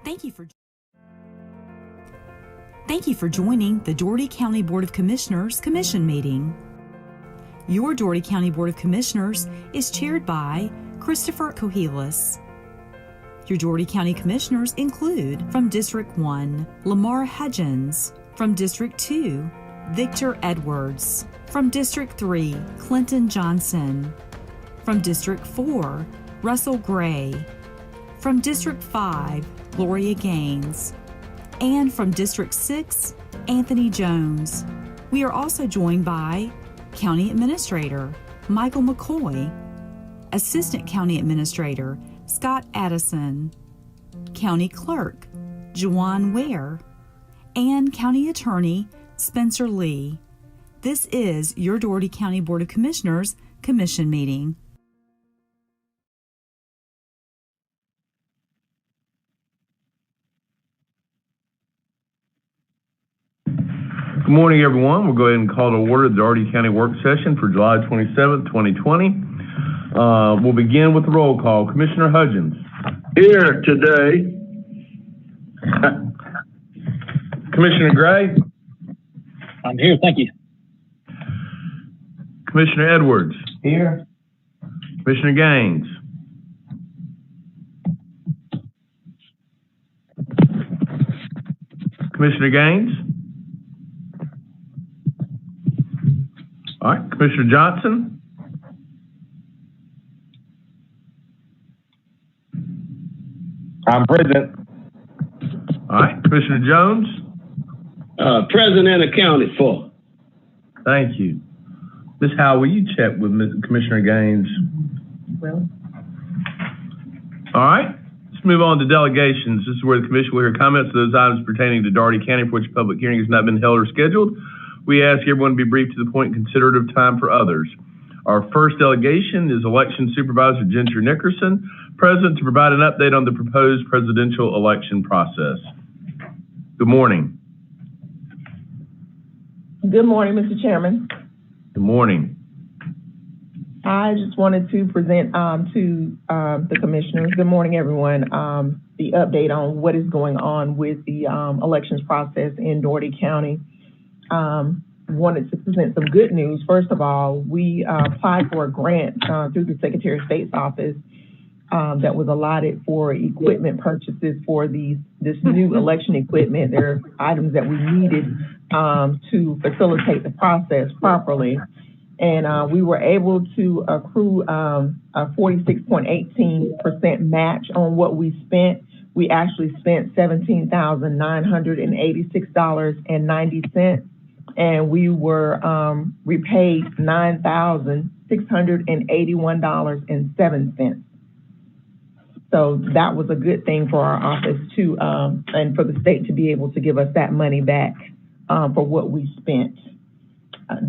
Thank you for joining the Dougherty County Board of Commissioners Commission meeting. Your Dougherty County Board of Commissioners is chaired by Christopher Cohelis. Your Dougherty County Commissioners include, from District 1, Lamar Hudgens; from District 2, Victor Edwards; from District 3, Clinton Johnson; from District 4, Russell Gray; from District 5, Gloria Gaines; and from District 6, Anthony Jones. We are also joined by County Administrator Michael McCoy, Assistant County Administrator Scott Addison, County Clerk Juwan Ware, and County Attorney Spencer Lee. This is your Dougherty County Board of Commissioners Commission meeting. Good morning, everyone. We'll go ahead and call to order the Dougherty County Work Session for July 27th, 2020. We'll begin with the roll call. Commissioner Hudgens. Here today. Commissioner Gray. I'm here, thank you. Commissioner Edwards. Here. Commissioner Gaines. Commissioner Gaines. All right, Commissioner Johnson. I'm present. All right, Commissioner Jones. Present and accounted for. Thank you. Ms. Howe, will you check with Commissioner Gaines? Well. All right, let's move on to delegations. This is where the commission will hear comments of those items pertaining to Dougherty County for which a public hearing has not been held or scheduled. We ask everyone to be brief to the point and considerate of time for others. Our first delegation is Election Supervisor Ginger Nickerson, present to provide an update on the proposed presidential election process. Good morning. Good morning, Mr. Chairman. Good morning. I just wanted to present to the commissioners, good morning, everyone, the update on what is going on with the elections process in Dougherty County. Wanted to present some good news. First of all, we applied for a grant through the Secretary of State's office that was allotted for equipment purchases for this new election equipment. There are items that we needed to facilitate the process properly. And we were able to accrue a 46.18% match on what we spent. We actually spent $17,986.90. And we were repaid $9,681.07. So that was a good thing for our office too, and for the state to be able to give us that money back for what we spent.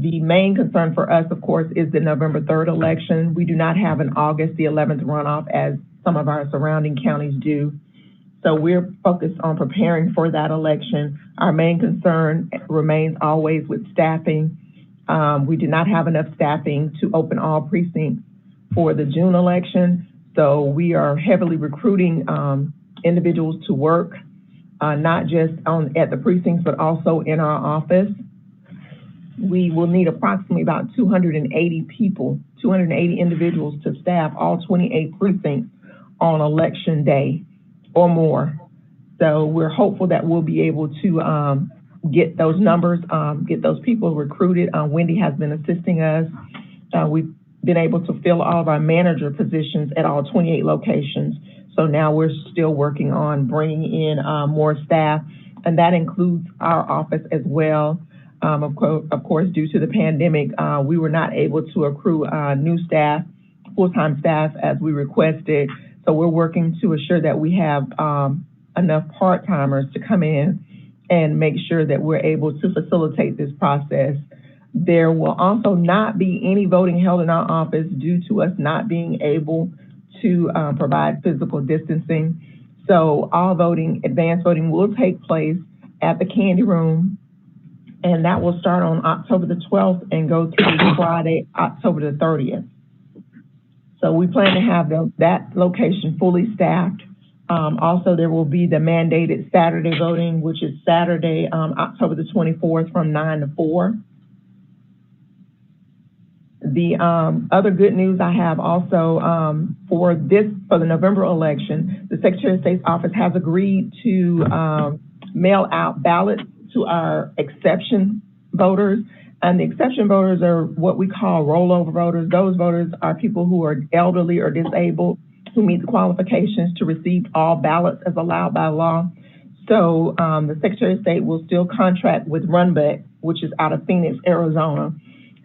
The main concern for us, of course, is the November 3rd election. We do not have an August the 11th runoff as some of our surrounding counties do. So we're focused on preparing for that election. Our main concern remains always with staffing. We do not have enough staffing to open all precincts for the June election. So we are heavily recruiting individuals to work, not just at the precincts, but also in our office. We will need approximately about 280 people, 280 individuals to staff all 28 precincts on election day or more. So we're hopeful that we'll be able to get those numbers, get those people recruited. Wendy has been assisting us. We've been able to fill all of our manager positions at all 28 locations. So now we're still working on bringing in more staff, and that includes our office as well. Of course, due to the pandemic, we were not able to accrue new staff, full-time staff as we requested. So we're working to assure that we have enough part-timers to come in and make sure that we're able to facilitate this process. There will also not be any voting held in our office due to us not being able to provide physical distancing. So all voting, advanced voting, will take place at the Candy Room, and that will start on October the 12th and go through Friday, October the 30th. So we plan to have that location fully staffed. Also, there will be the mandated Saturday voting, which is Saturday, October the 24th from 9 to 4. The other good news I have also for the November election, the Secretary of State's office has agreed to mail out ballots to our exception voters. And the exception voters are what we call rollover voters. Those voters are people who are elderly or disabled who meet the qualifications to receive all ballots as allowed by law. So the Secretary of State will still contract with Runback, which is out of Phoenix, Arizona.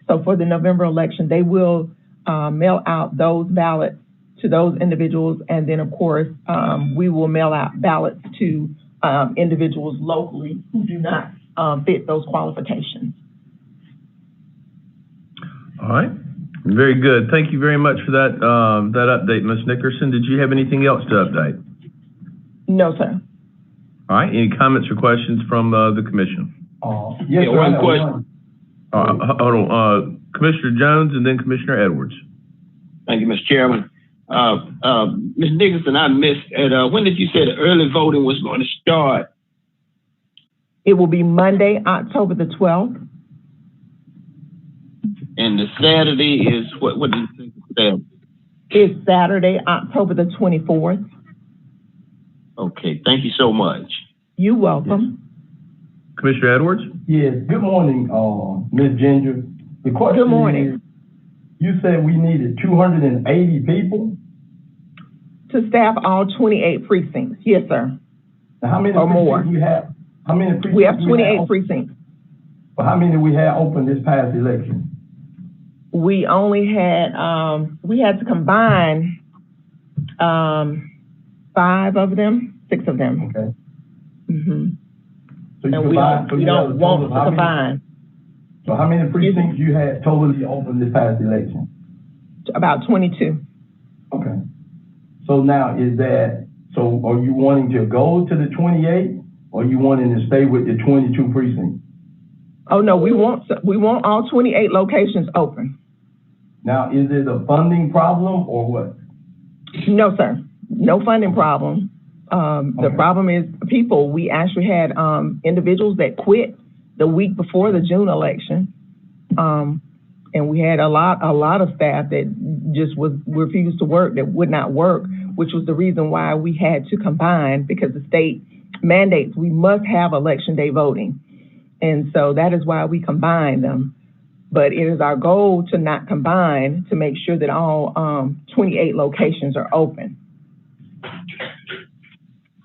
So for the November election, they will mail out those ballots to those individuals. And then, of course, we will mail out ballots to individuals locally who do not fit those qualifications. All right. Very good. Thank you very much for that update, Ms. Nickerson. Did you have anything else to update? No, sir. All right. Any comments or questions from the commission? Yes, sir, one question. Hold on. Commissioner Jones and then Commissioner Edwards. Thank you, Mr. Chairman. Ms. Nickerson, I missed it. When did you say the early voting was going to start? It will be Monday, October the 12th. And the Saturday is what did you say? It's Saturday, October the 24th. Okay, thank you so much. You're welcome. Commissioner Edwards? Yes, good morning, Ms. Ginger. The question Good morning. is, you said we needed 280 people? To staff all 28 precincts. Yes, sir. Now, how many or precincts more. we have? How many precincts We have 28 precincts. Well, how many we had open this past election? We only had, we had to combine 5 of them, 6 of them. Okay. Mm-hmm. So you And we don't want to combine. So how many precincts you had totally open this past election? About 22. Okay. So now so are you wanting to go to the 28 or you wanting to stay with the 22 precincts? Oh, no, we want all 28 locations open. Now, is it a funding problem or what? No, sir. No funding problem. The problem is people. We actually had individuals that quit the week before the June election. And we had a lot of staff that just refused to work, that would not work, which was the reason why we had to combine, because the state mandates we must have election day voting. And so that is why we combine them. But it is our goal to not combine, to make sure that all 28 locations are open.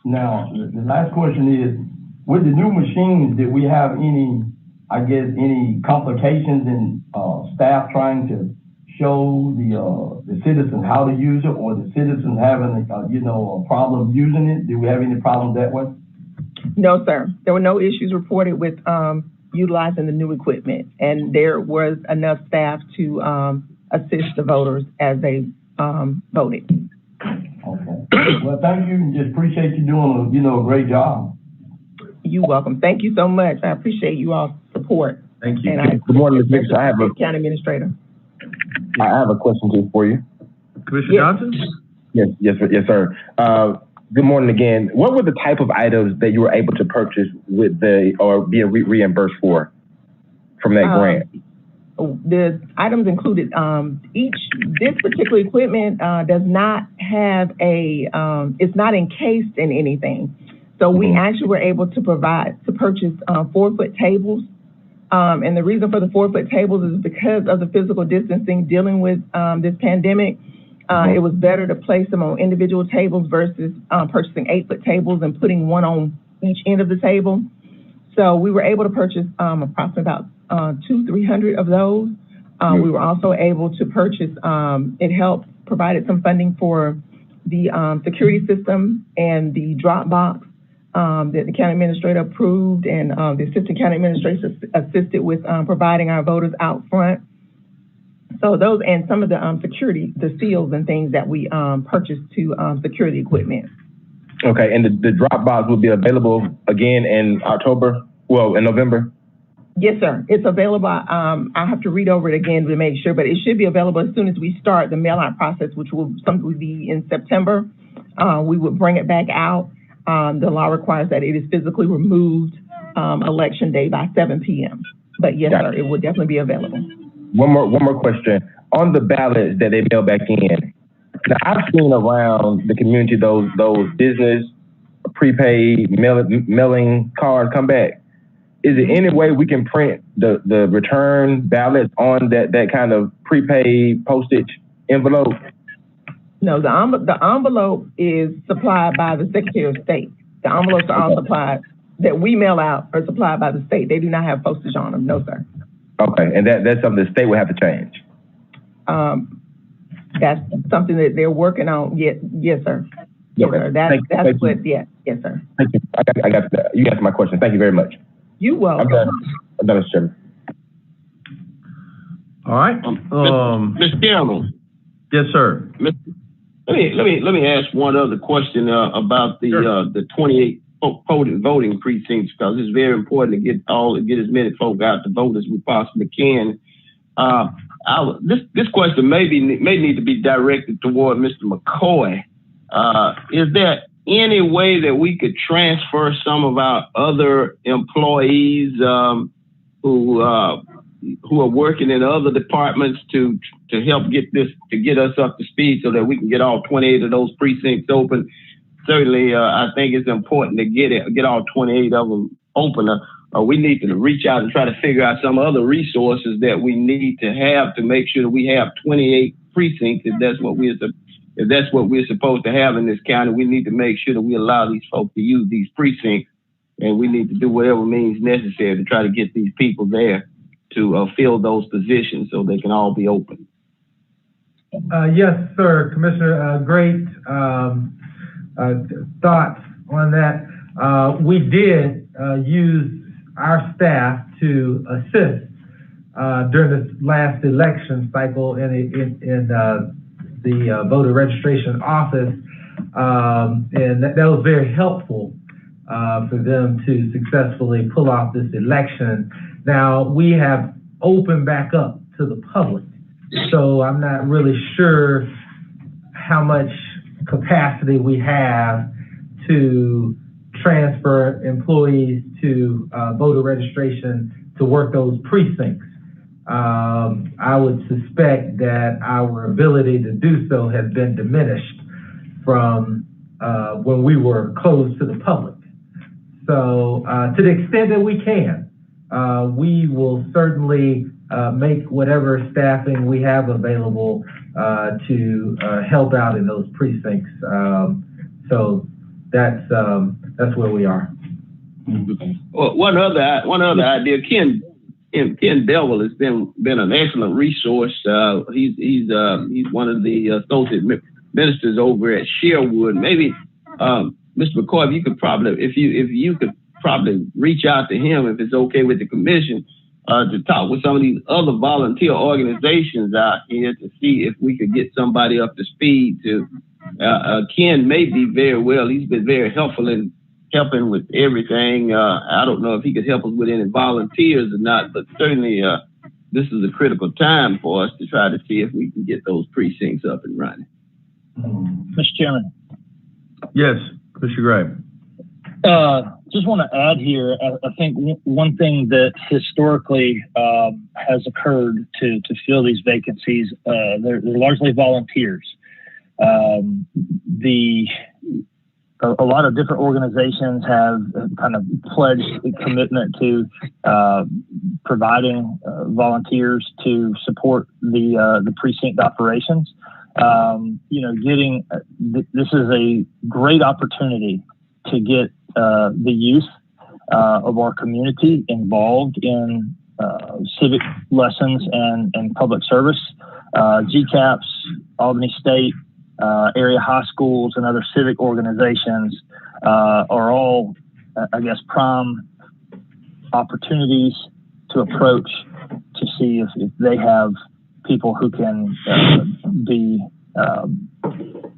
Now, the last question is, with the new machines, did we have any complications in staff trying to show the citizens how to use it, or the citizens having a problem using it? Did we have any problems that way? No, sir. There were no issues reported with utilizing the new equipment, and there was enough staff to assist the voters as they voted. Okay. Well, thank you, and just appreciate you doing a great job. You're welcome. Thank you so much. I appreciate you all's support. Thank you. And Good morning, Ms. Nixon. I have County Administrator. I have a question too for you. Commissioner Johnson? Yes, sir. Good morning again. What were the type of items that you were able to purchase with or be reimbursed for from that grant? The items included, this particular equipment does not have it's not encased in anything. So we actually were able to purchase 4-foot tables. And the reason for the 4-foot tables is because of the physical distancing dealing with this pandemic. It was better to place them on individual tables versus purchasing 8-foot tables and putting one on each end of the table. So we were able to purchase approximately about 200-300 of those. We were also able to purchase, provided some funding for the security system and the drop box that the county administrator approved, and the assistant county administrator assisted with providing our voters out front. So those, and some of the security, the seals and things that we purchased to secure the equipment. Okay, and the drop box will be available again in November? Yes, sir. It's available. I have to read over it again to make sure, but it should be available as soon as we start the mail-out process, which will be in September. We would bring it back out. The law requires that it is physically removed election day by 7 p.m. But yes, sir, it will definitely be available. One more question. On the ballots that they mail back in, now I've seen around the community those business prepaid mailing cards come back. Is there any way we can print the return ballots on that kind of prepaid postage envelope? No, the envelope is supplied by the Secretary of State. The envelopes are all supplied, that we mail out are supplied by the state. They do not have postage on them, no, sir. Okay, and that's something the state would have to change? That's something that they're working on. Yes, sir. Yes, okay. Sir. Yes, sir. Thank you. I got that. You answered my question. Thank you very much. You're welcome. I'm done, Mr. Chairman. All right. Mr. Chairman. Yes, sir. Let me ask one other question about the 28 voting precincts, because it's very important to get as many folk out to vote as we possibly can. This question may need to be directed toward Mr. McCoy. Is there any way that we could transfer some of our other employees who are working in other departments to help get us up to speed so that we can get all 28 of those precincts open? Certainly, I think it's important to get all 28 of them open. We need to reach out and try to figure out some other resources that we need to have to make sure that we have 28 precincts. If that's what we're supposed to have in this county, we need to make sure that we allow these folks to use these precincts, and we need to do whatever means necessary to try to get these people there to fill those positions so they can all be open. Yes, sir, Commissioner. Great thoughts on that. We did use our staff to assist during this last election cycle in the voter registration office, and that was very helpful for them to successfully pull off this election. Now, we have opened back up to the public, so I'm not really sure how much capacity we have to transfer employees to voter registration to work those precincts. I would suspect that our ability to do so has been diminished from when we were closed to the public. So to the extent that we can, we will certainly make whatever staffing we have available to help out in those precincts. So that's where we are. Well, one other idea, Ken Bevel has been an excellent resource. He's one of the associate ministers over at Sherwood. Maybe Mr. McCoy, if you could probably reach out to him, if it's okay with the commission, to talk with some of these other volunteer organizations out here to see if we could get somebody up to speed. Ken may be very well. He's been very helpful in helping with everything. I don't know if he could help us with any volunteers or not, but certainly this is a critical time for us to try to see if we can get those precincts up and running. Mr. Chairman. Yes, Mr. Gray. Just want to add here, I think one thing that historically has occurred to fill these vacancies, they're largely volunteers. A lot of different organizations have kind of pledged a commitment to providing volunteers to support the precinct operations. This is a great opportunity to get the youth of our community involved in civic lessons and public service. GCAPS, Albany State, area high schools, and other civic organizations are all, prime opportunities to approach to see if they have people who can be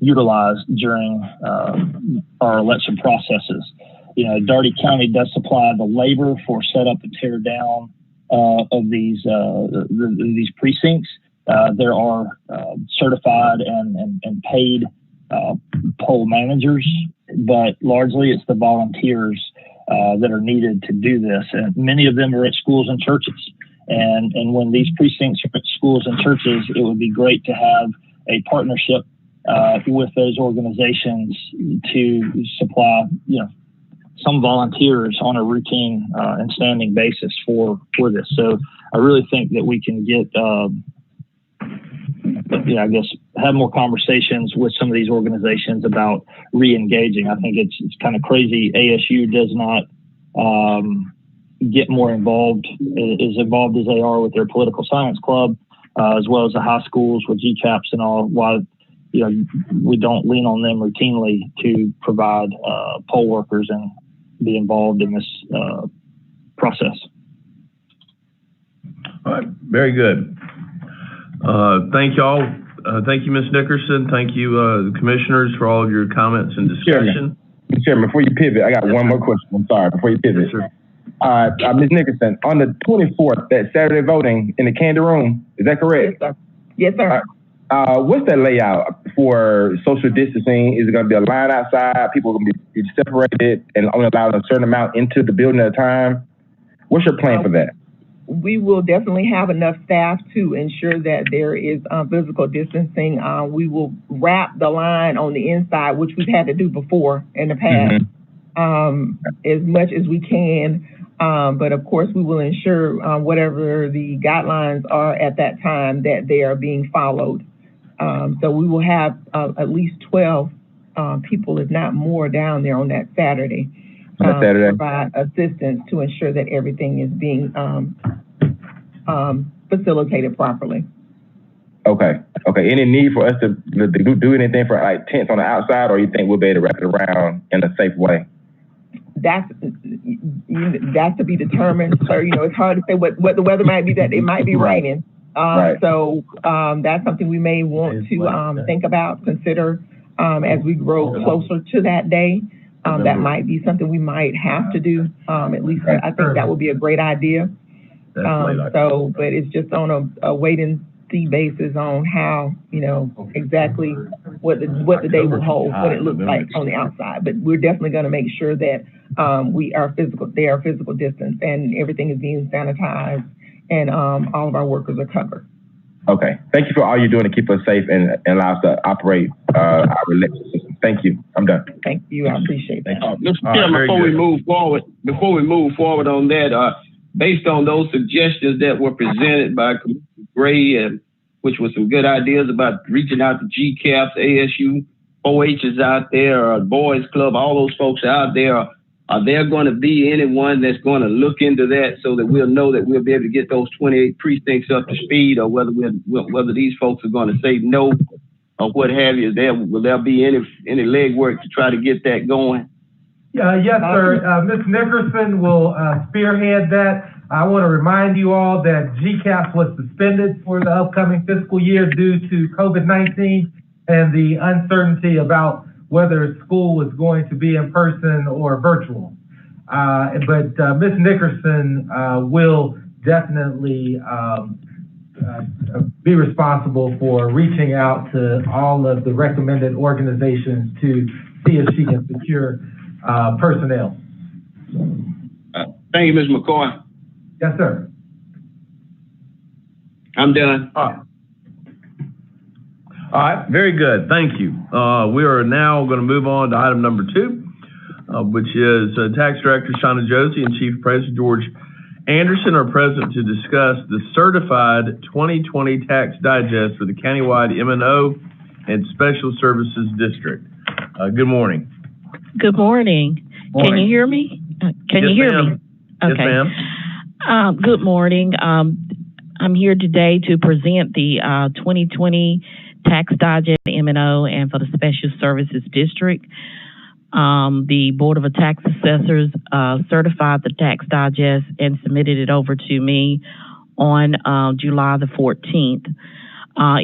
utilized during our election processes. Dougherty County does supply the labor for setup and tear down of these precincts. There are certified and paid poll managers, but largely it's the volunteers that are needed to do this. And many of them are at schools and churches. And when these precincts are at schools and churches, it would be great to have a partnership with those organizations to supply, some volunteers on a routine and standing basis for this. So I really think that we can get, have more conversations with some of these organizations about re-engaging. I think it's kind of crazy. ASU does not get more involved, as involved as they are with their political science club, as well as the high schools with GCAPs and all, while we don't lean on them routinely to provide poll workers and be involved in this process. All right, very good. Thank y'all. Thank you, Ms. Nickerson. Thank you, the commissioners, for all of your comments and discussion. Chairman, before you pivot, I got one more question. I'm sorry, before you pivot. Yes, Ms. Nickerson, on the 24th, that Saturday voting in the Candy Room, is that correct? Yes, sir. What's that layout for social distancing? Is it going to be a line outside? People are going to be separated and only allowed a certain amount into the building at a time? What's your plan for that? We will definitely have enough staff to ensure that there is physical distancing. We will wrap the line on the inside, which we've had to do before in the past, as much as we can. But of course, we will ensure whatever the guidelines are at that time that they are being followed. So we will have at least 12 people, if not more, down there on that Saturday. To provide assistance to ensure that everything is being facilitated properly. Okay. Any need for us to do anything for like tents on the outside, or you think we'll be able to wrap it around in a safe way? That's to be determined. So it's hard to say what the weather might be. That it might be raining. So that's something we may want to think about, consider as we grow closer to that day. That might be something we might have to do. At least I think that would be a great idea. But it's just on a wait and see basis on how, exactly what the day will hold, what it looks like on the outside. But we're definitely going to make sure that they are physical distance and everything is being sanitized and all of our workers are covered. Okay. Thank you for all you're doing to keep us safe and allow us to operate our election system. Thank you. I'm done. Thank you. I appreciate that. Mr. Chairman, before we move forward on that, based on those suggestions that were presented by Commissioner Gray, which were some good ideas about reaching out to GCAPs, ASU, OHs out there, Boys Club, all those folks out there, are there going to be anyone that's going to look into that so that we'll know that we'll be able to get those 28 precincts up to speed, or whether these folks are going to say no or what have you? Will there be any legwork to try to get that going? Yes, sir. Ms. Nickerson will spearhead that. I want to remind you all that GCAPS was suspended for the upcoming fiscal year due to COVID-19 and the uncertainty about whether school was going to be in person or virtual. But Ms. Nickerson will definitely be responsible for reaching out to all of the recommended organizations to see if she can secure personnel. Thank you, Ms. McCoy. Yes, sir. I'm done. All right, very good. Thank you. We are now going to move on to item number 2, which is Tax Director Shauna Josie and Chief Appraiser George Anderson are present to discuss the certified 2020 tax digest for the countywide M&O and Special Services District. Good morning. Good morning. Can you hear me? Can you hear me? Okay. Yes, ma'am. Good morning. I'm here today to present the 2020 Tax Digest M&O and for the Special Services District. The Board of Tax Assessors certified the Tax Digest and submitted it over to me on July the 14th.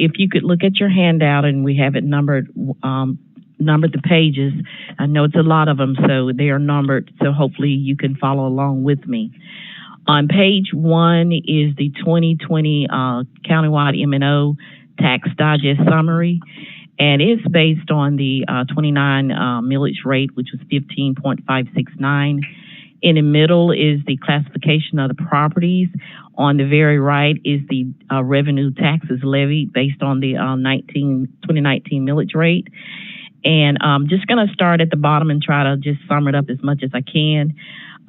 If you could look at your handout, and we have it numbered the pages. I know it's a lot of them, so they are numbered, so hopefully you can follow along with me. On page 1 is the 2020 countywide M&O tax digest summary, and it's based on the 29 millage rate, which was 15.569. In the middle is the classification of the properties. On the very right is the revenue taxes levied based on the 2019 millage rate. And I'm just going to start at the bottom and try to just sum it up as much as I can.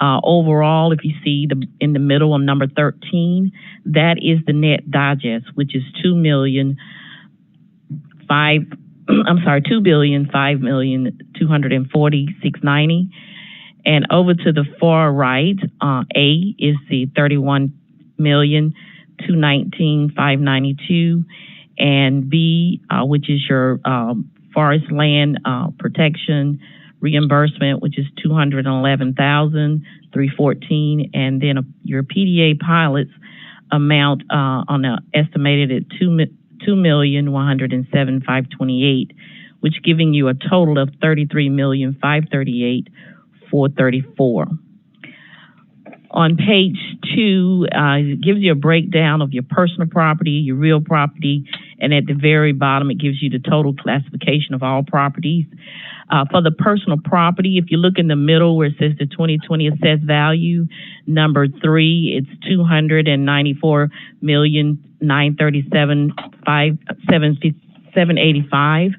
Overall, if you see in the middle on number 13, that is the net digest, which is $2,005,240,690. And over to the far right, A is the $31,219,592, and B, which is your forest land protection reimbursement, which is $211,314, and then your PDA pilots amount on the estimated at $2,107,528, which giving you a total of $33,538,434. On page 2, it gives you a breakdown of your personal property, your real property, and at the very bottom, it gives you the total classification of all properties. For the personal property, if you look in the middle where it says the 2020 assessed value, number 3, it's $294,937,785.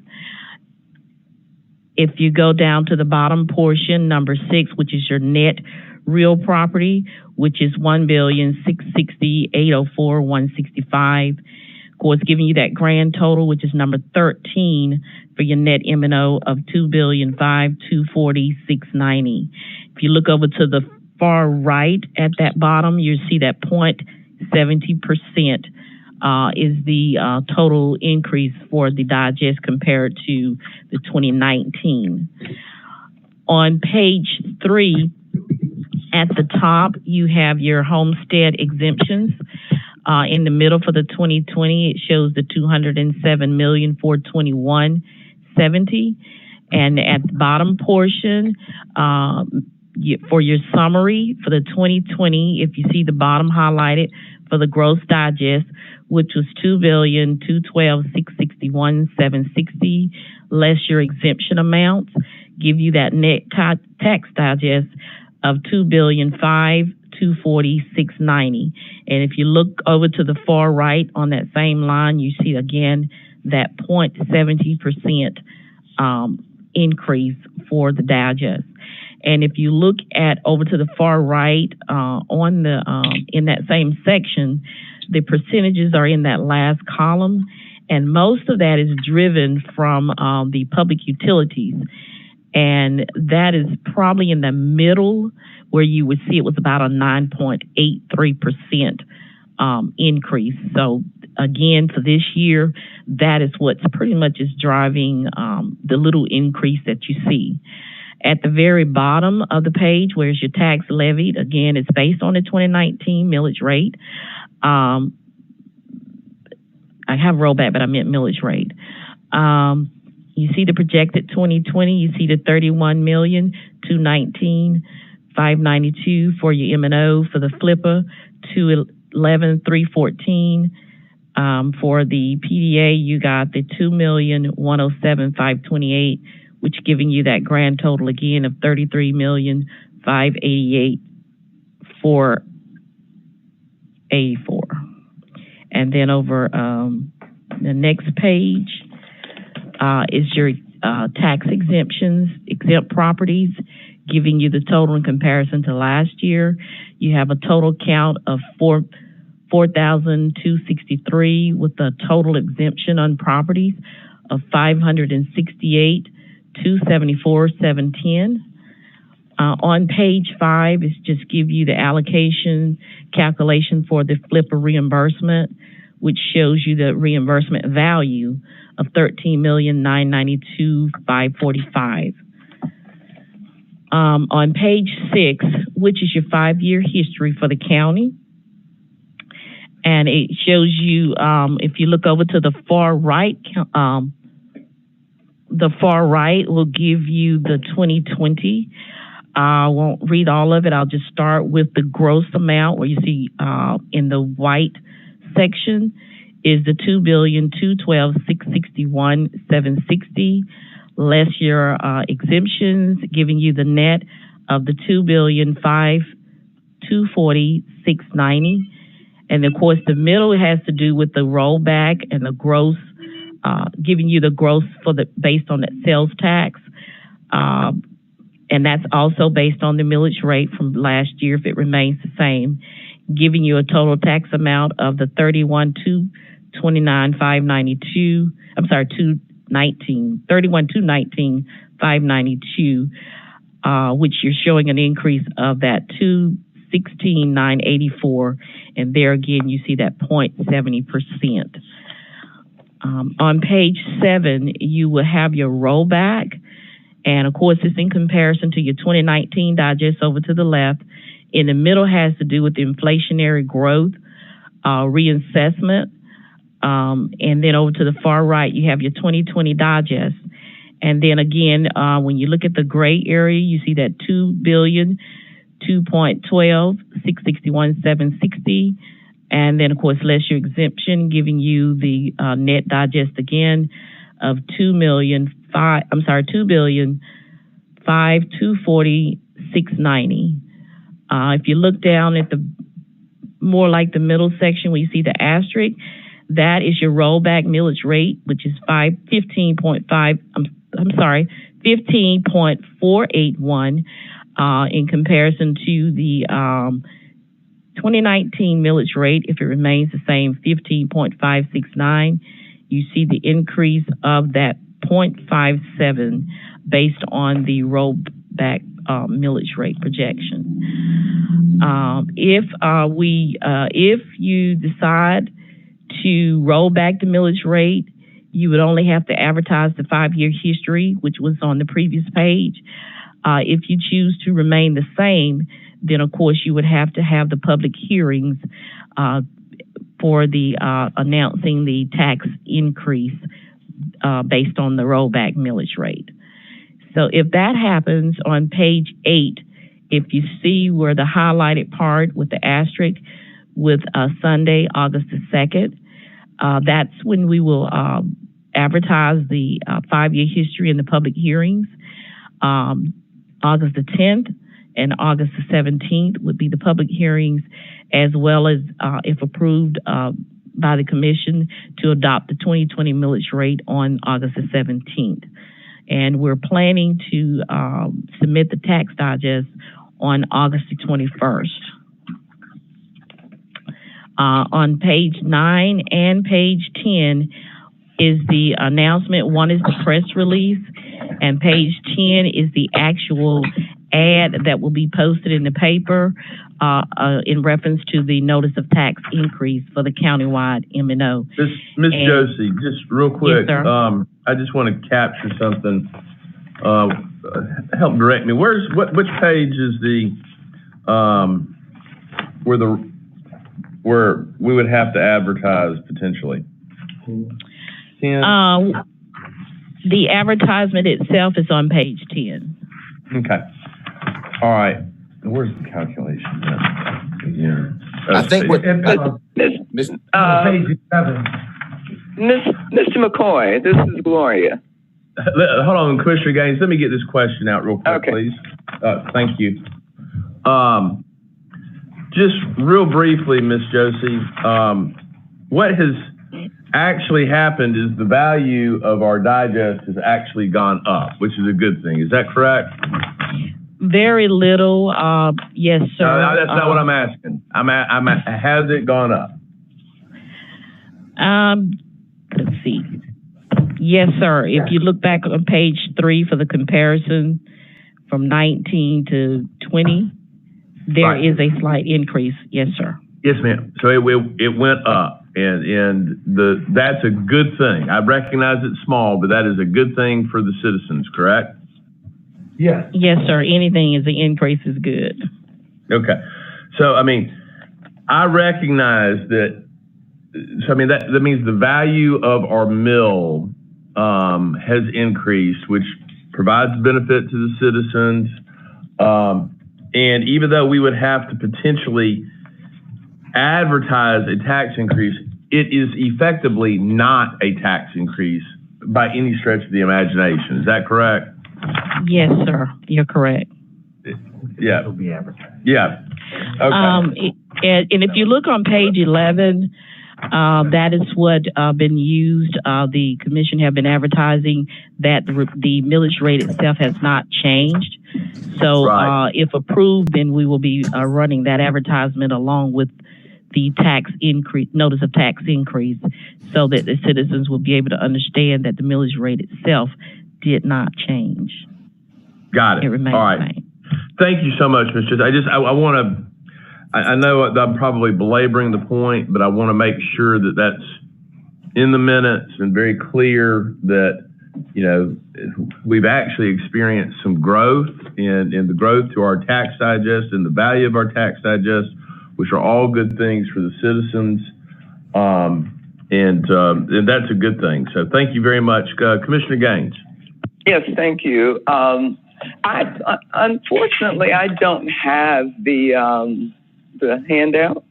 If you go down to the bottom portion, number 6, which is your net real property, which is $1,660,804,165. Of course, giving you that grand total, which is number 13 for your net M&O of $2,005,240,690. If you look over to the far right at that bottom, you see that 0.70% is the total increase for the digest compared to the 2019. On page 3, at the top, you have your homestead exemptions. In the middle for the 2020, it shows the $207,421,70, and at the bottom portion, for your summary for the 2020, if you see the bottom highlighted for the gross digest, which was $2,212,661,760, less your exemption amounts, give you that net tax digest of $2,005,240,690. And if you look over to the far right on that same line, you see again that 0.70% increase for the digest. And if you look at over to the far right on the in that same section, the percentages are in that last column, and most of that is driven from the public utilities. And that is probably in the middle where you would see it was about a 9.83% increase. So again, for this year, that is what's pretty much is driving the little increase that you see. At the very bottom of the page, where's your tax levied, again, it's based on the 2019 millage rate. I have rollback, but I meant millage rate. You see the projected 2020, you see the $31,219,592 for your M&O. For the flipper, $211,314. For the PDA, you got the $2,107,528, which giving you that grand total again of $33,588,484. And then over the next page is your tax exemptions, exempt properties, giving you the total in comparison to last year. You have a total count of 4,263 with a total exemption on properties of 568,274,710. On page 5 is just give you the allocation calculation for the flipper reimbursement, which shows you the reimbursement value of $13,992,545. On page 6, which is your 5-year history for the county, and it shows you if you look over to the far right will give you the 2020 I won't read all of it. I'll just start with the gross amount, where you see in the white section is the $2,212,661,760, less your exemptions, giving you the net of the $2,524,690. And of course, the middle has to do with the rollback and the gross, giving you the gross based on that sales tax. And that's also based on the millage rate from last year, if it remains the same, giving you a total tax amount of the $31,219,592. I'm sorry, $31,219,592, which you're showing an increase of that $216,984, and there again you see that 0.70%. On page 7, you will have your rollback. And of course, it's in comparison to your 2019 digest over to the left. In the middle has to do with the inflationary growth, reassessment. And then over to the far right, you have your 2020 digest. And then again, when you look at the gray area, you see that $2,212,661,760. And then of course, less your exemption, giving you the net digest again of $2,524,690. If you look down at the more like the middle section where you see the asterisk, that is your rollback millage rate, which is 15.481 in comparison to the 2019 millage rate. If it remains the same, 15.569. You see the increase of that 0.57 based on the rollback millage rate projection. If you decide to roll back the millage rate, you would only have to advertise the 5-year history, which was on the previous page. If you choose to remain the same, then of course you would have to have the public hearings for the announcing the tax increase based on the rollback millage rate. So if that happens on page 8, if you see where the highlighted part with the asterisk with Sunday, August the 2nd, that's when we will advertise the 5-year history in the public hearings. August the 10th and August the 17th would be the public hearings, as well as, if approved by the commission, to adopt the 2020 millage rate on August the 17th. And we're planning to submit the tax digest on August the 21st. On page 9 and page 10 is the announcement. One is the press release, and page 10 is the actual ad that will be posted in the paper in reference to the notice of tax increase for the countywide M&O. Ms. Josie, just real quick, yes, I just want to capture something. Help direct me. Which page is where we would have to advertise potentially? 10? The advertisement itself is on page 10. Okay. All right. Where's the calculation? Yeah. I think what Mr. McCoy, this is Gloria. Hold on, Commissioner Gaines. Let me get this question out real quick, okay, please. Thank you. Just real briefly, Ms. Josie, what has actually happened is the value of our digest has actually gone up, which is a good thing. Is that correct? Very little. Yes, sir. No, that's not what I'm asking. Has it gone up? Let's see. Yes, sir. If you look back on page 3 for the comparison from 19 to 20, there is a slight increase. Yes, sir. Yes, ma'am. So it went up, and that's a good thing. I recognize it's small, but that is a good thing for the citizens, correct? Yes. Yes, sir. Anything is an increase is good. Okay. So, I mean, I recognize that. So, I mean, that means the value of our mill has increased, which provides benefit to the citizens. And even though we would have to potentially advertise a tax increase, it is effectively not a tax increase by any stretch of the imagination. Is that correct? Yes, sir. You're correct. Yeah. It'll be advertised. Yeah. Okay. And if you look on page 11, that is what been used. The commission have been advertising that the millage rate itself has not changed. So Right. if approved, then we will be running that advertisement along with the tax increase, notice of tax increase, so that the citizens will be able to understand that the millage rate itself did not change. Got it. It remains All right. the same. Thank you so much, Mr. I want to, I know I'm probably belaboring the point, but I want to make sure that that's in the minutes and very clear that, you know, we've actually experienced some growth in the growth to our tax digest and the value of our tax digest, which are all good things for the citizens. And that's a good thing. So thank you very much. Commissioner Gaines. Yes, thank you. Unfortunately, I don't have the handout.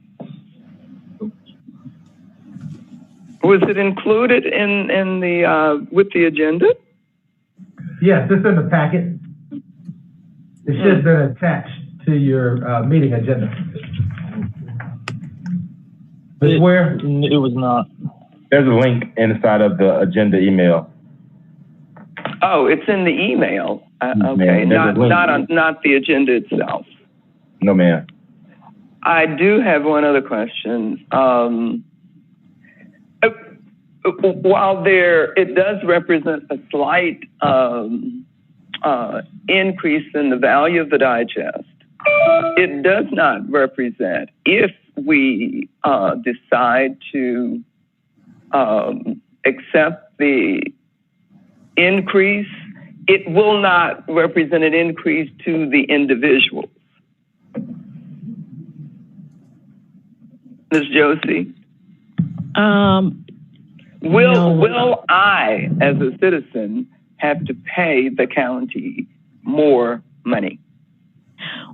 Was it included in the with the agenda? Yes, it's in the packet. It should have been attached to your meeting agenda. Where? It was not. There's a link inside of the agenda email. Oh, it's in the email. Okay, not the agenda itself. No, ma'am. I do have one other question. While it does represent a slight increase in the value of the digest, it does not represent, if we decide to accept the increase, it will not represent an increase to the individuals. Ms. Josie? Will I, as a citizen, have to pay the county more money?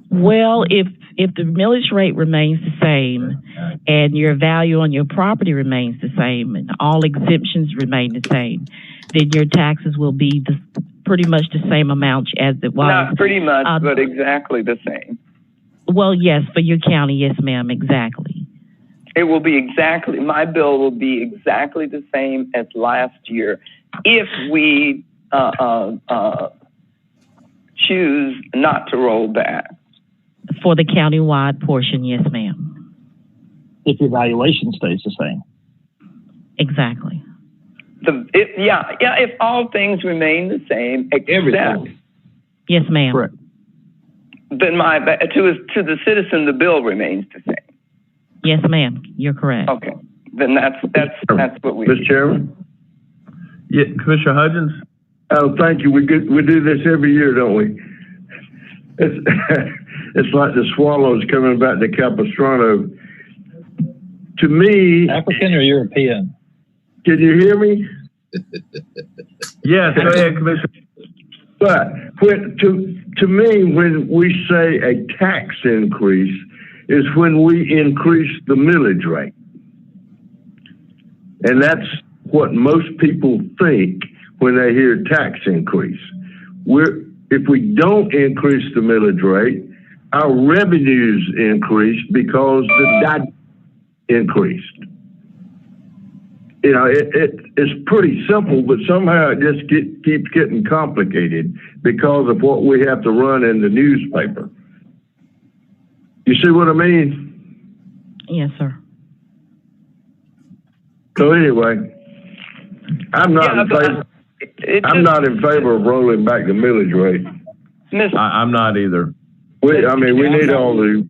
Well, if the millage rate remains the same and your value on your property remains the same and all exemptions remain the same, then your taxes will be pretty much the same amount as it was. Not pretty much, but exactly the same. Well, yes, for your county, yes, ma'am, exactly. It will be exactly, my bill will be exactly the same as last year if we choose not to roll back. For the countywide portion, yes, ma'am. If your valuation stays the same. Exactly. If all things remain the same, except. Yes, ma'am. Correct. Then to the citizen, the bill remains the same. Yes, ma'am. You're correct. Okay. Then that's what we. Mr. Chairman? Yeah, Commissioner Hudgens? Oh, thank you. We do this every year, don't we? It's like the swallows coming back to Capistrano. To me, African or European? Can you hear me? Yes, go ahead, Commissioner. But to me, when we say a tax increase, is when we increase the millage rate. And that's what most people think when they hear tax increase. If we don't increase the millage rate, our revenues increase because the debt increased. You know, it's pretty simple, but somehow it just keeps getting complicated because of what we have to run in the newspaper. You see what I mean? Yes, sir. So anyway, I'm not in favor of rolling back the millage rate. I'm not either. We need all the.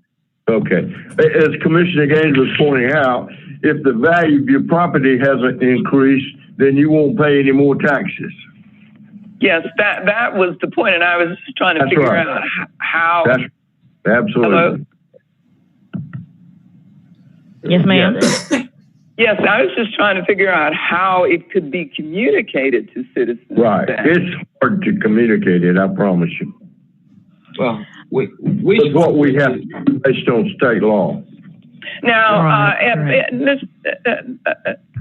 Okay, as Commissioner Gaines was pointing out, if the value of your property hasn't increased, then you won't pay any more taxes. Yes, that was the point, and I was just trying to figure out how. That's absolutely. Hello? Yes, ma'am. Yes, I was just trying to figure out how it could be communicated to citizens. Right, it's hard to communicate it. I promise you. Well, It's what we have based on state law. Now,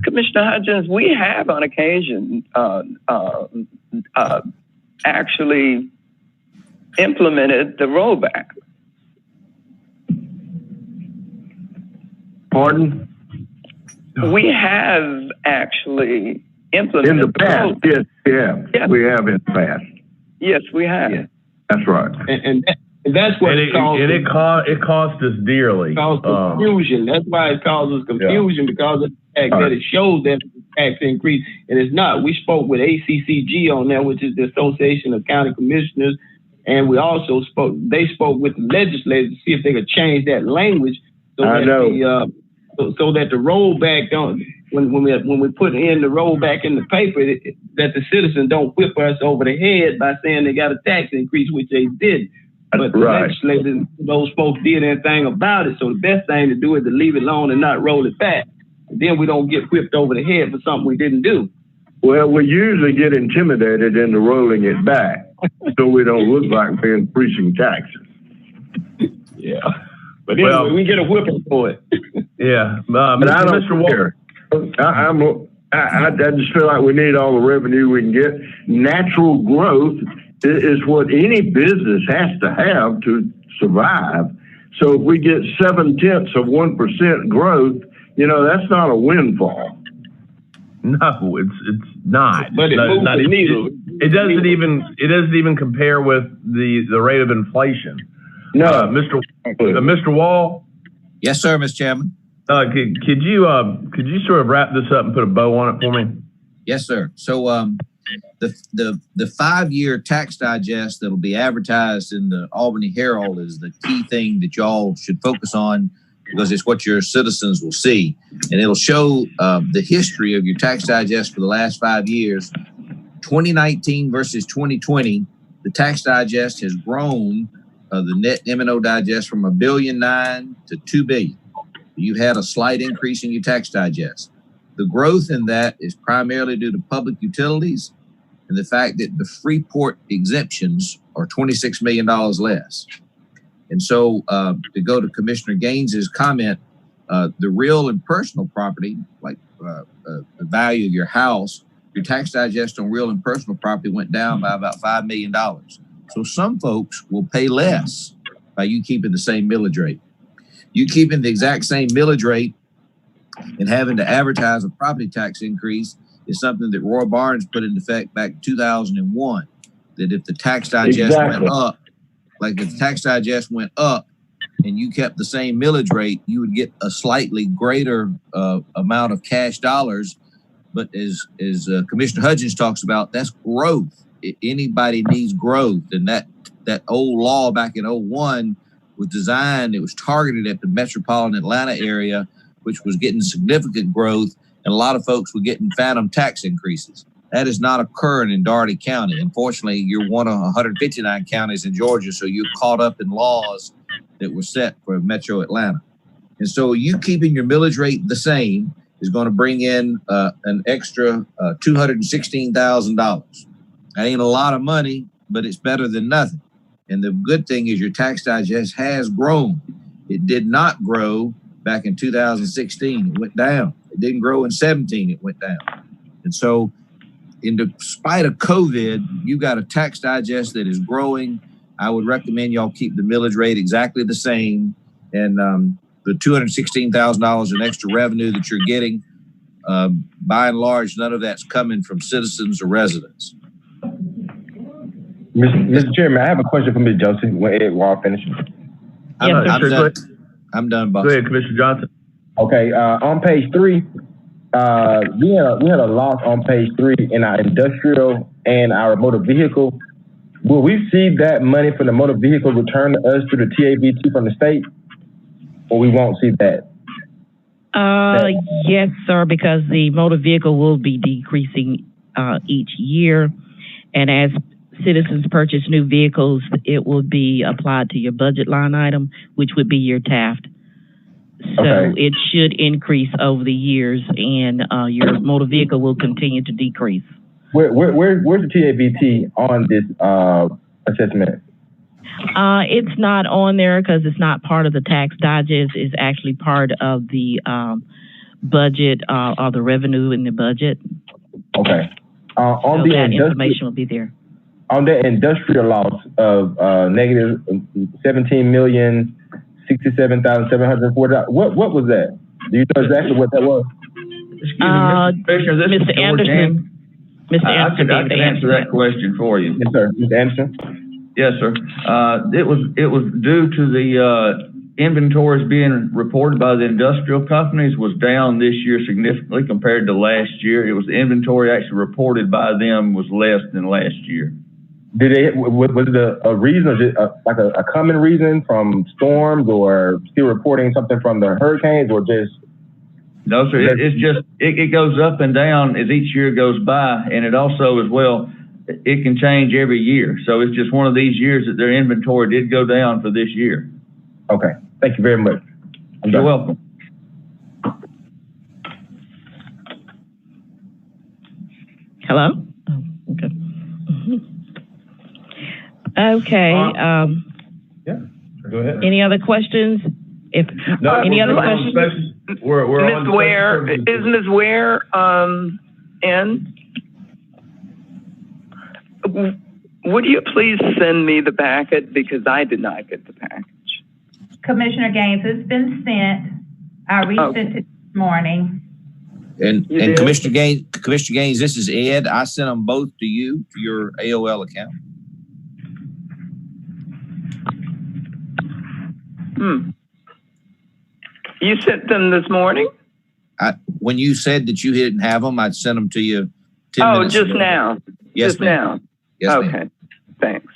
Commissioner Hudgens, we have on occasion actually implemented the rollback. Pardon? We have actually implemented in the past. Yes, we have in the past. Yes, we have. Yeah. That's right. And that's what it cost us dearly. It caused confusion. That's why it causes confusion, because of the fact that it shows that tax increase, and it's not. We spoke with ACCG on that, which is the Association of County Commissioners, and we also spoke with the legislators to see if they could change that language so that the rollback don't. When we put in the rollback in the paper, that the citizens don't whip us over the head by saying they got a tax increase, which they did. But the legislators, those folks did anything about it. So the best thing to do is to leave it alone and not roll it back. Then we don't get whipped over the head for something we didn't do. Well, we usually get intimidated into rolling it back so we don't look like we're increasing taxes. Yeah. But anyway, we get a whipping for it. Yeah. But I don't care. I just feel like we need all the revenue we can get. Natural growth is what any business has to have to survive. So if we get 0.7% growth, that's not a windfall. No, it's not. But it moves the needle. It doesn't even compare with the rate of inflation. No, Mr. Wall. Yes, sir, Mr. Chairman. Could you sort of wrap this up and put a bow on it for me? Yes, sir. So the 5-year tax digest that'll be advertised in the Albany Herald is the key thing that y'all should focus on, because it's what your citizens will see, and it'll show the history of your tax digest for the last 5 years. 2019 versus 2020, the tax digest has grown, the net M&O digest, from $1.9 billion to $2 billion. You've had a slight increase in your tax digest. The growth in that is primarily due to public utilities and the fact that the Freeport exemptions are $26 million less. And so to go to Commissioner Gaines's comment, the real and personal property, like the value of your house, your tax digest on real and personal property went down by about $5 million. So some folks will pay less by you keeping the same millage rate. You keeping the exact same millage rate and having to advertise a property tax increase is something that Roy Barnes put into effect back in 2001, that if the tax digest went up, like if the tax digest went up and you kept the same millage rate, you would get a slightly greater amount of cash dollars. But as Commissioner Hudgens talks about, that's growth. Anybody needs growth. And that old law back in 2001 was designed, it was targeted at the metropolitan Atlanta area, which was getting significant growth, and a lot of folks were getting phantom tax increases. That is not occurring in Dougherty County. Unfortunately, you're one of 159 counties in Georgia, so you're caught up in laws that were set for Metro Atlanta. And so you keeping your millage rate the same is going to bring in an extra $216,000. That ain't a lot of money, but it's better than nothing. And the good thing is your tax digest has grown. It did not grow back in 2016. It went down. It didn't grow in 17. It went down. And so in spite of COVID, you got a tax digest that is growing. I would recommend y'all keep the millage rate exactly the same. And the $216,000 in extra revenue that you're getting, by and large, none of that's coming from citizens or residents. Mr. Chairman, I have a question for Ms. Johnson while I finish. I'm done, boss. Go ahead, Commissioner Johnson. Okay, on page 3, we had a loss on page 3 in our industrial and our motor vehicle. Will we see that money from the motor vehicle return to us through the TABT from the state, or we won't see that? Yes, sir, because the motor vehicle will be decreasing each year, and as citizens purchase new vehicles, it will be applied to your budget line item, which would be your Taft. So it should increase over the years, and your motor vehicle will continue to decrease. Where's the TABT on this assessment? It's not on there because it's not part of the tax digest. It's actually part of the budget or the revenue in the budget. Okay. So that information will be there. On the industrial loss of negative $17,067,740, what was that? Do you know exactly what that was? Excuse me, Mr. Commissioner, this is Mr. Anderson. Mr. Anderson, I can answer that question for you. Yes, sir. Mr. Anderson? Yes, sir. It was due to the inventories being reported by the industrial companies was down this year significantly compared to last year. It was the inventory actually reported by them was less than last year. Was it a reason, like a common reason from storms, or still reporting something from the hurricanes, or just? No, sir. It's just it goes up and down as each year goes by, and it also as well, it can change every year. So it's just one of these years that their inventory did go down for this year. Okay. Thank you very much. You're welcome. Hello? Oh, okay. Okay. Yeah. Go ahead. Any other questions? Any other questions? We're Ms. Ware, is Ms. Ware in? Would you please send me the packet, because I did not get the package. Commissioner Gaines, it's been sent. I resent it this morning. And Commissioner Gaines, this is Ed. I sent them both to you, to your AOL account. You sent them this morning? When you said that you didn't have them, I sent them to you 10 minutes just ago. now. Yes, just ma'am. now. Yes, okay. ma'am. Thanks.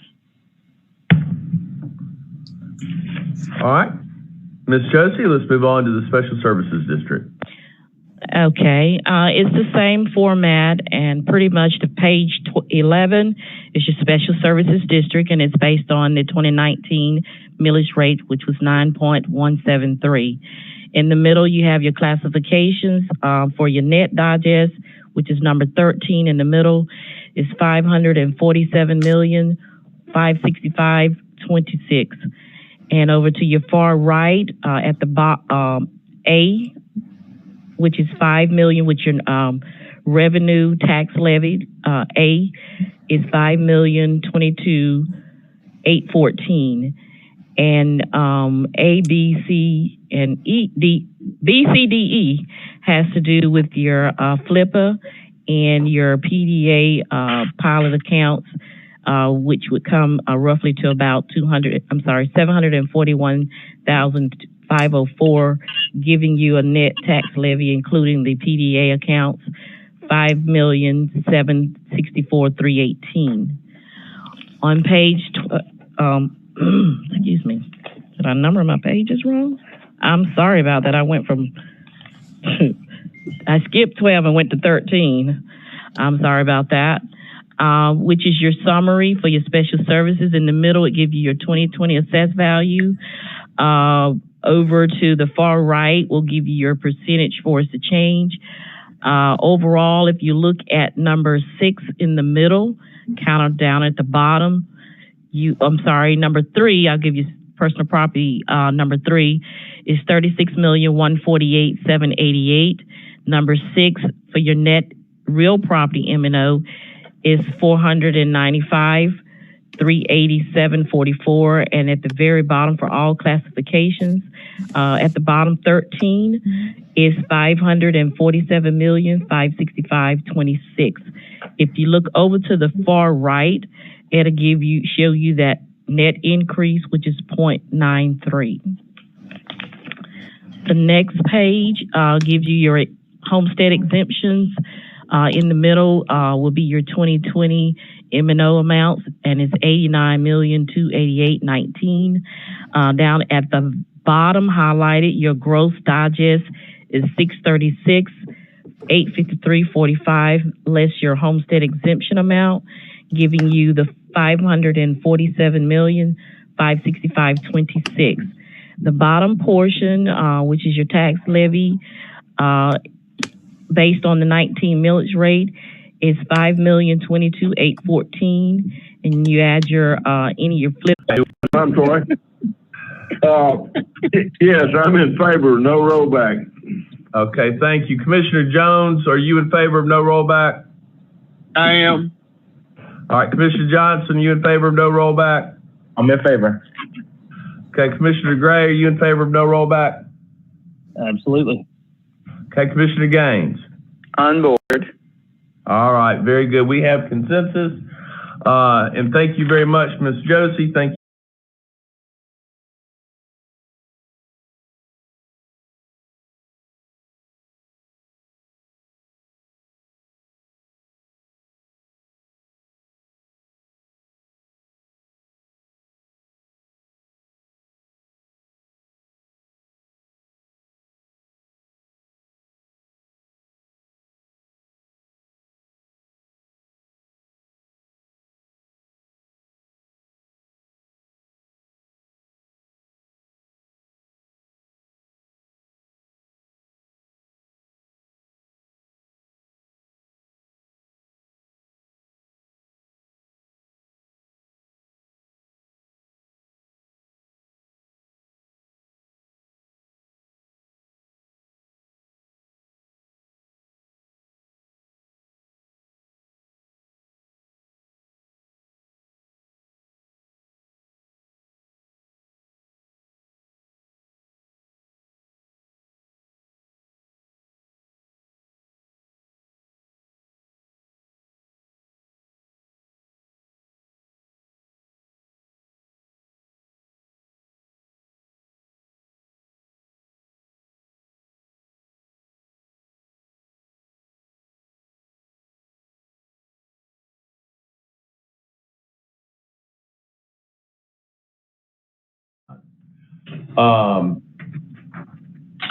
All right. Ms. Josie, let's move on to the Special Services District. Okay. It's the same format, and pretty much the page 11 is your Special Services District, and it's based on the 2019 millage rate, which was 9.173. In the middle, you have your classifications for your net digest, which is number 13 in the middle, is $547,565,26. And over to your far right, at the A, which is $5 million, which your revenue tax levied. A is $5,022,814, and A, B, C, and E, D, B, C, D, E has to do with your FLIPA and your PDA pilot accounts, which would come roughly to about $741,504, giving you a net tax levy, including the PDA accounts, $5,764,318. On page, excuse me, did I number my pages wrong? I'm sorry about that. I went from, I skipped 12 and went to 13. I'm sorry about that. Which is your summary for your special services. In the middle, it gives you your 2020 assessed value. Over to the far right will give you your percentage for us to change. Overall, if you look at number 6 in the middle, counter down at the bottom, number 3, I'll give you personal property. Number 3 is $36,148,788. Number 6 for your net real property M&O is $495,387.44, and at the very bottom for all classifications, at the bottom 13 is $547,565,26. If you look over to the far right, it'll show you that net increase, which is 0.93. The next page gives you your homestead exemptions. In the middle will be your 2020 M&O amounts, and it's $89,288.19. Down at the bottom, highlighted, your gross digest is $636,853.45 less your homestead exemption amount, giving you the $547,565.26. The bottom portion, which is your tax levy, based on the 19 millage rate, is $5,022,814, and you add your any of your flip. I'm sorry. Yes, I'm in favor of no rollback. Okay, thank you. Commissioner Jones, are you in favor of no rollback? I am. All right, Commissioner Johnson, you in favor of no rollback? I'm in favor. Okay, Commissioner Gray, are you in favor of no rollback? Absolutely. Okay, Commissioner Gaines. On board. All right, very good. We have consensus. And thank you very much, Ms. Josie. Thank you.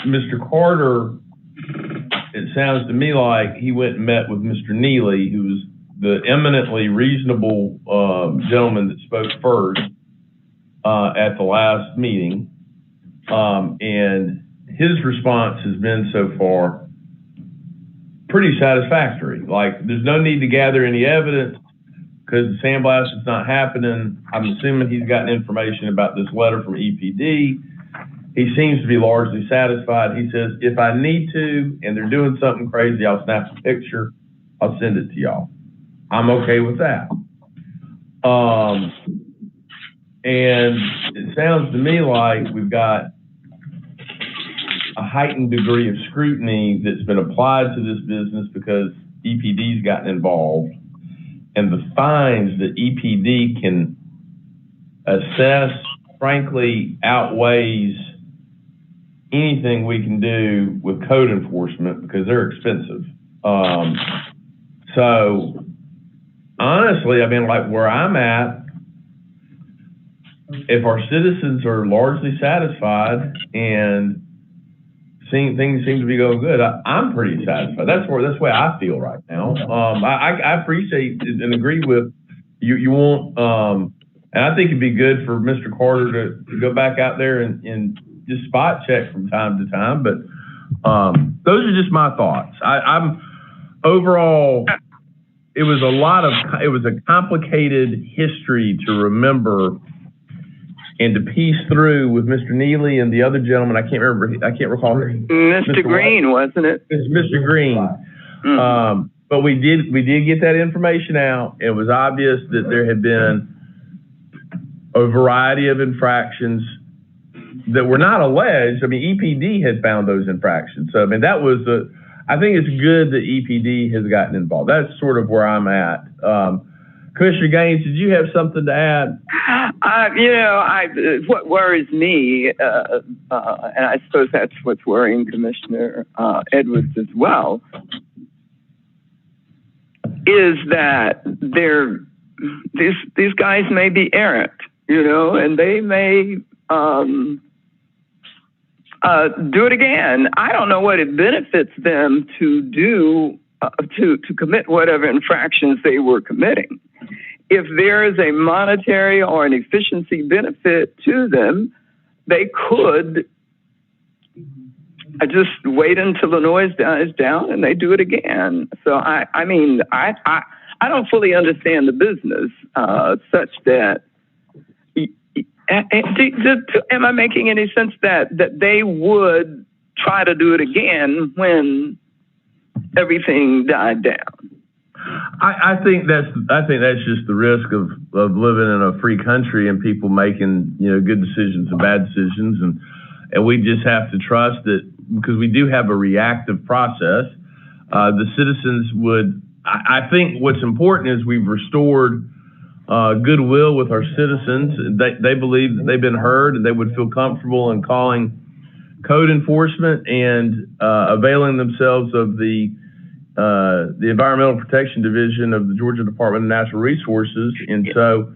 Mr. Carter, it sounds to me like he went and met with Mr. Neely, who was the eminently reasonable gentleman that spoke first at the last meeting. And his response has been so far pretty satisfactory. Like, there's no need to gather any evidence because the sandblast is not happening. I'm assuming he's gotten information about this letter from EPD. He seems to be largely satisfied. He says, if I need to, and they're doing something crazy, I'll snap a picture. I'll send it to y'all. I'm okay with that. And it sounds to me like we've got a heightened degree of scrutiny that's been applied to this business because EPD's gotten involved. And the fines that EPD can assess, frankly, outweighs anything we can do with code enforcement because they're expensive. So honestly, I mean, like where I'm at, if our citizens are largely satisfied and things seem to be going good, I'm pretty satisfied. That's the way I feel right now. I appreciate and agree with you. You want, and I think it'd be good for Mr. Carter to go back out there and just spot check from time to time. But those are just my thoughts. I'm overall, it was a complicated history to remember and to piece through with Mr. Neely and the other gentleman. I can't recall. Mr. Green, wasn't it? It's Mr. Green. Mm-hmm. But we did get that information out. It was obvious that there had been a variety of infractions that were not alleged. I mean, EPD had found those infractions. So, I mean, I think it's good that EPD has gotten involved. That's sort of where I'm at. Commissioner Gaines, did you have something to add? What worries me, and I suppose that's what's worrying Commissioner Edwards as well, is that these guys may be errant, and they may do it again. I don't know what it benefits them to do to commit whatever infractions they were committing. If there is a monetary or an efficiency benefit to them, they could just wait until the noise dies down and they do it again. So I I don't fully understand the business such that. Am I making any sense that they would try to do it again when everything died down? I think that's just the risk of living in a free country and people making, good decisions and bad decisions, and we just have to trust that, because we do have a reactive process. The citizens would. I think what's important is we've restored goodwill with our citizens. They believe that they've been heard, and they would feel comfortable in calling code enforcement and availing themselves of the Environmental Protection Division of the Georgia Department of Natural Resources. And so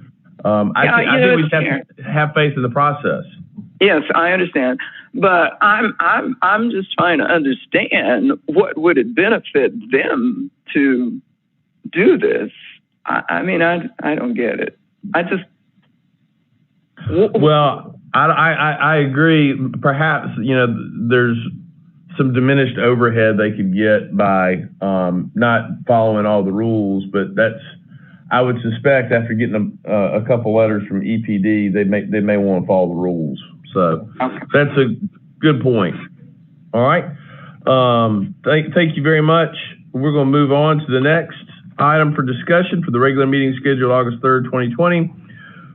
I think we just have to have faith in the process. Yes, I understand, but I'm just trying to understand what would it benefit them to do this. I mean, I don't get it. Well, I agree. Perhaps, there's some diminished overhead they could get by not following all the rules, but I would suspect after getting a couple letters from EPD, they may want to follow the rules. So that's a good point. All right. Thank you very much. We're going to move on to the next item for discussion for the regular meeting scheduled August 3rd, 2020.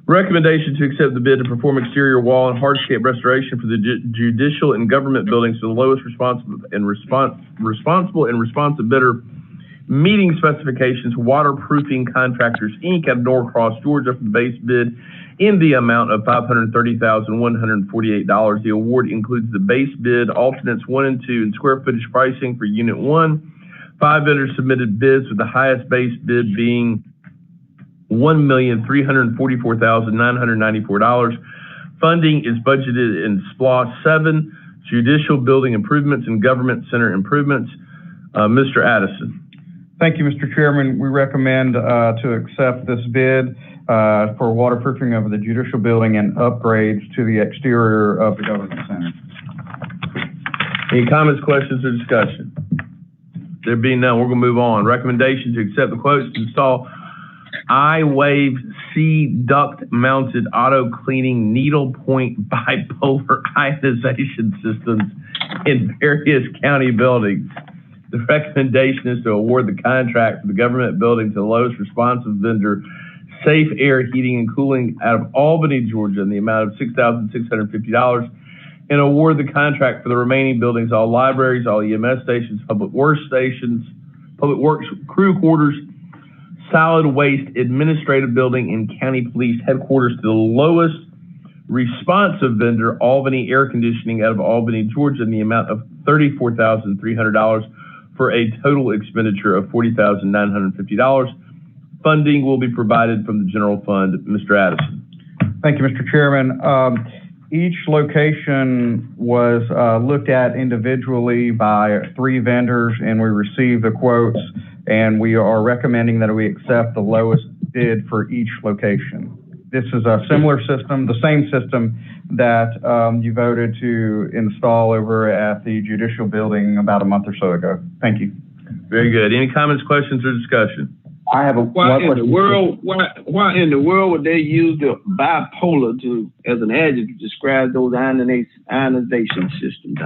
Recommendation to accept the bid to perform exterior wall and hardscape restoration for the judicial and government buildings to the lowest responsible and responsive bidder, meeting specifications, Waterproofing Contractors, Inc. out of Norcross, Georgia, for the base bid in the amount of $530,148. The award includes the base bid, alternates 1 and 2, and square footage pricing for Unit 1. 5 vendors submitted bids, with the highest base bid being $1,344,994. Funding is budgeted in SPLOST 7, Judicial Building Improvements and Government Center Improvements. Mr. Addison. Thank you, Mr. Chairman. We recommend to accept this bid for waterproofing of the judicial building and upgrades to the exterior of the Government Center. Any comments, questions, or discussion? There being none, we're going to move on. Recommendation to accept the quotes to install I-Wave C duct-mounted auto-cleaning needle-point bipolar ionization systems in various county buildings. The recommendation is to award the contract for the government building to the lowest responsive vendor, Safe Air Heating and Cooling, out of Albany, Georgia, in the amount of $6,650, and award the contract for the remaining buildings, all libraries, all EMS stations, public works crew quarters, solid waste administrative building, and county police headquarters to the lowest responsive vendor, Albany Air Conditioning, out of Albany, Georgia, in the amount of $34,300 for a total expenditure of $40,950. Funding will be provided from the general fund. Mr. Addison. Thank you, Mr. Chairman. Each location was looked at individually by 3 vendors, and we received the quotes, and we are recommending that we accept the lowest bid for each location. This is a similar system, the same system that you voted to install over at the judicial building about a month or so ago. Thank you. Very good. Any comments, questions, or discussion? I have why in the world would they use the bipolar as an adjective to describe those ionization systems?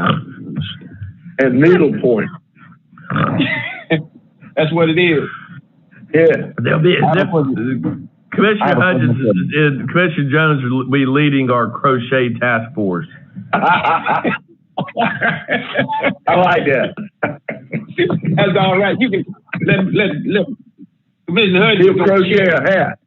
And needlepoint. That's what it is. Yeah. Commissioner Hudgens and Commissioner Jones will be leading our crochet task force. I like that. That's all right. You can let Commissioner Hudgens. He'll crochet a hat.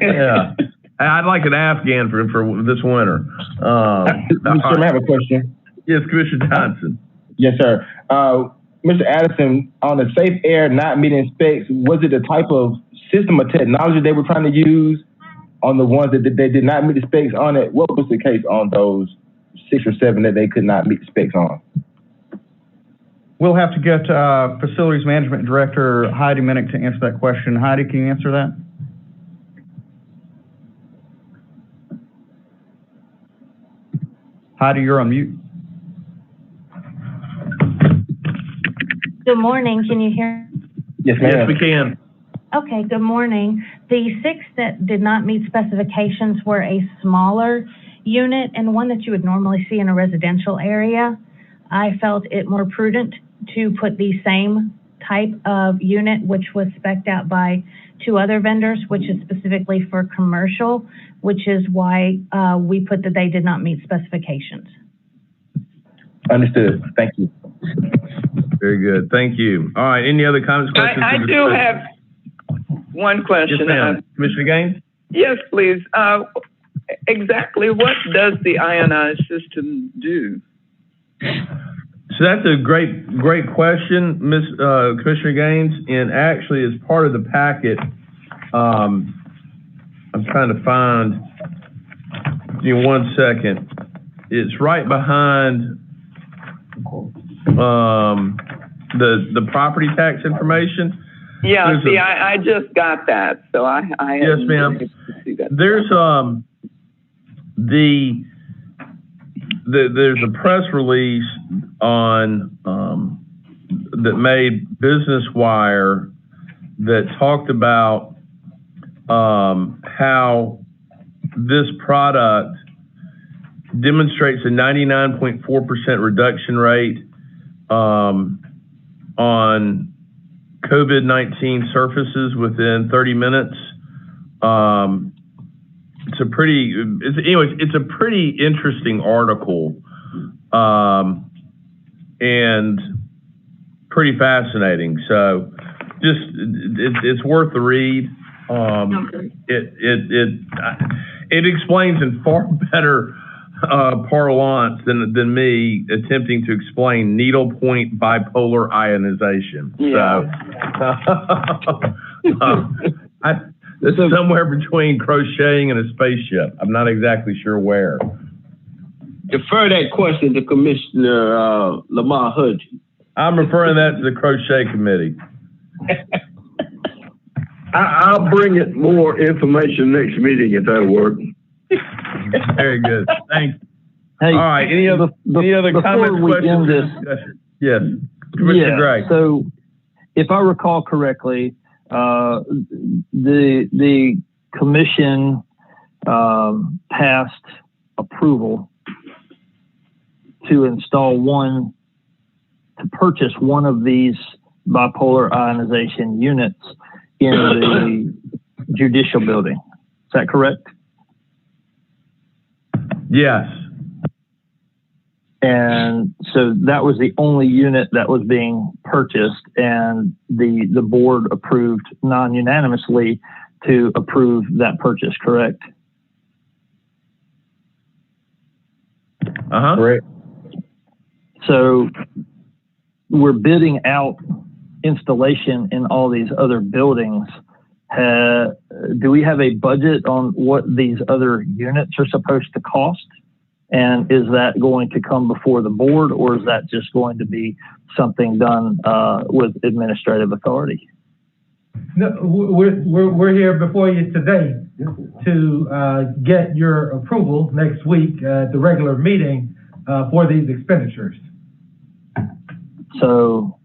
Yeah. I'd like an Afghan for this winter. Mr. I have a question. Yes, Commissioner Johnson. Yes, sir. Mr. Addison, on the Safe Air not meeting specs, was it the type of system or technology they were trying to use on the ones that they did not meet the specs on it? What was the case on those 6 or 7 that they could not meet the specs on? We'll have to get Facilities Management Director Heidi Minnick to answer that question. Heidi, can you answer that? Heidi, you're on mute. Good morning. Can you hear? Yes, ma'am. Yes, we can. Okay, good morning. The 6 that did not meet specifications were a smaller unit and one that you would normally see in a residential area. I felt it more prudent to put the same type of unit, which was spec'd out by 2 other vendors, which is specifically for commercial, which is why we put that they did not meet specifications. Understood. Thank you. Very good. Thank you. All right. Any other comments, questions? I do have one question. Yes, ma'am. Commissioner Gaines? Yes, please. Exactly what does the ionized system do? So that's a great question, Commissioner Gaines. And actually, as part of the packet, I'm trying to find. Give me 1 second. It's right behind the property tax information. Yeah, I just got that, so I yes, ma'am. There's there's a press release on that made Business Wire that talked about how this product demonstrates a 99.4% reduction rate on COVID-19 surfaces within 30 minutes. It's a pretty interesting article, and pretty fascinating. So it's worth the read. It explains in far better parlance than me attempting to explain needlepoint bipolar ionization. Yeah. So this is somewhere between crocheting and a spaceship. I'm not exactly sure where. Defer that question to Commissioner Lamar Hudgens. I'm referring that to the crochet committee. I'll bring it more information next meeting if that'll work. Very good. Thanks. Hey, all right. Any other comments, questions? Yes. Commissioner Gray. So, if I recall correctly, the commission passed approval to purchase one of these bipolar ionization units in the judicial building. Is that correct? Yes. And so that was the only unit that was being purchased, and the board approved non-unanimously to approve that purchase, correct? Correct. So we're bidding out installation in all these other buildings. Do we have a budget on what these other units are supposed to cost? And is that going to come before the board, or is that just going to be something done with administrative authority? No, we're here before you today to get your approval next week at the regular meeting for these expenditures. So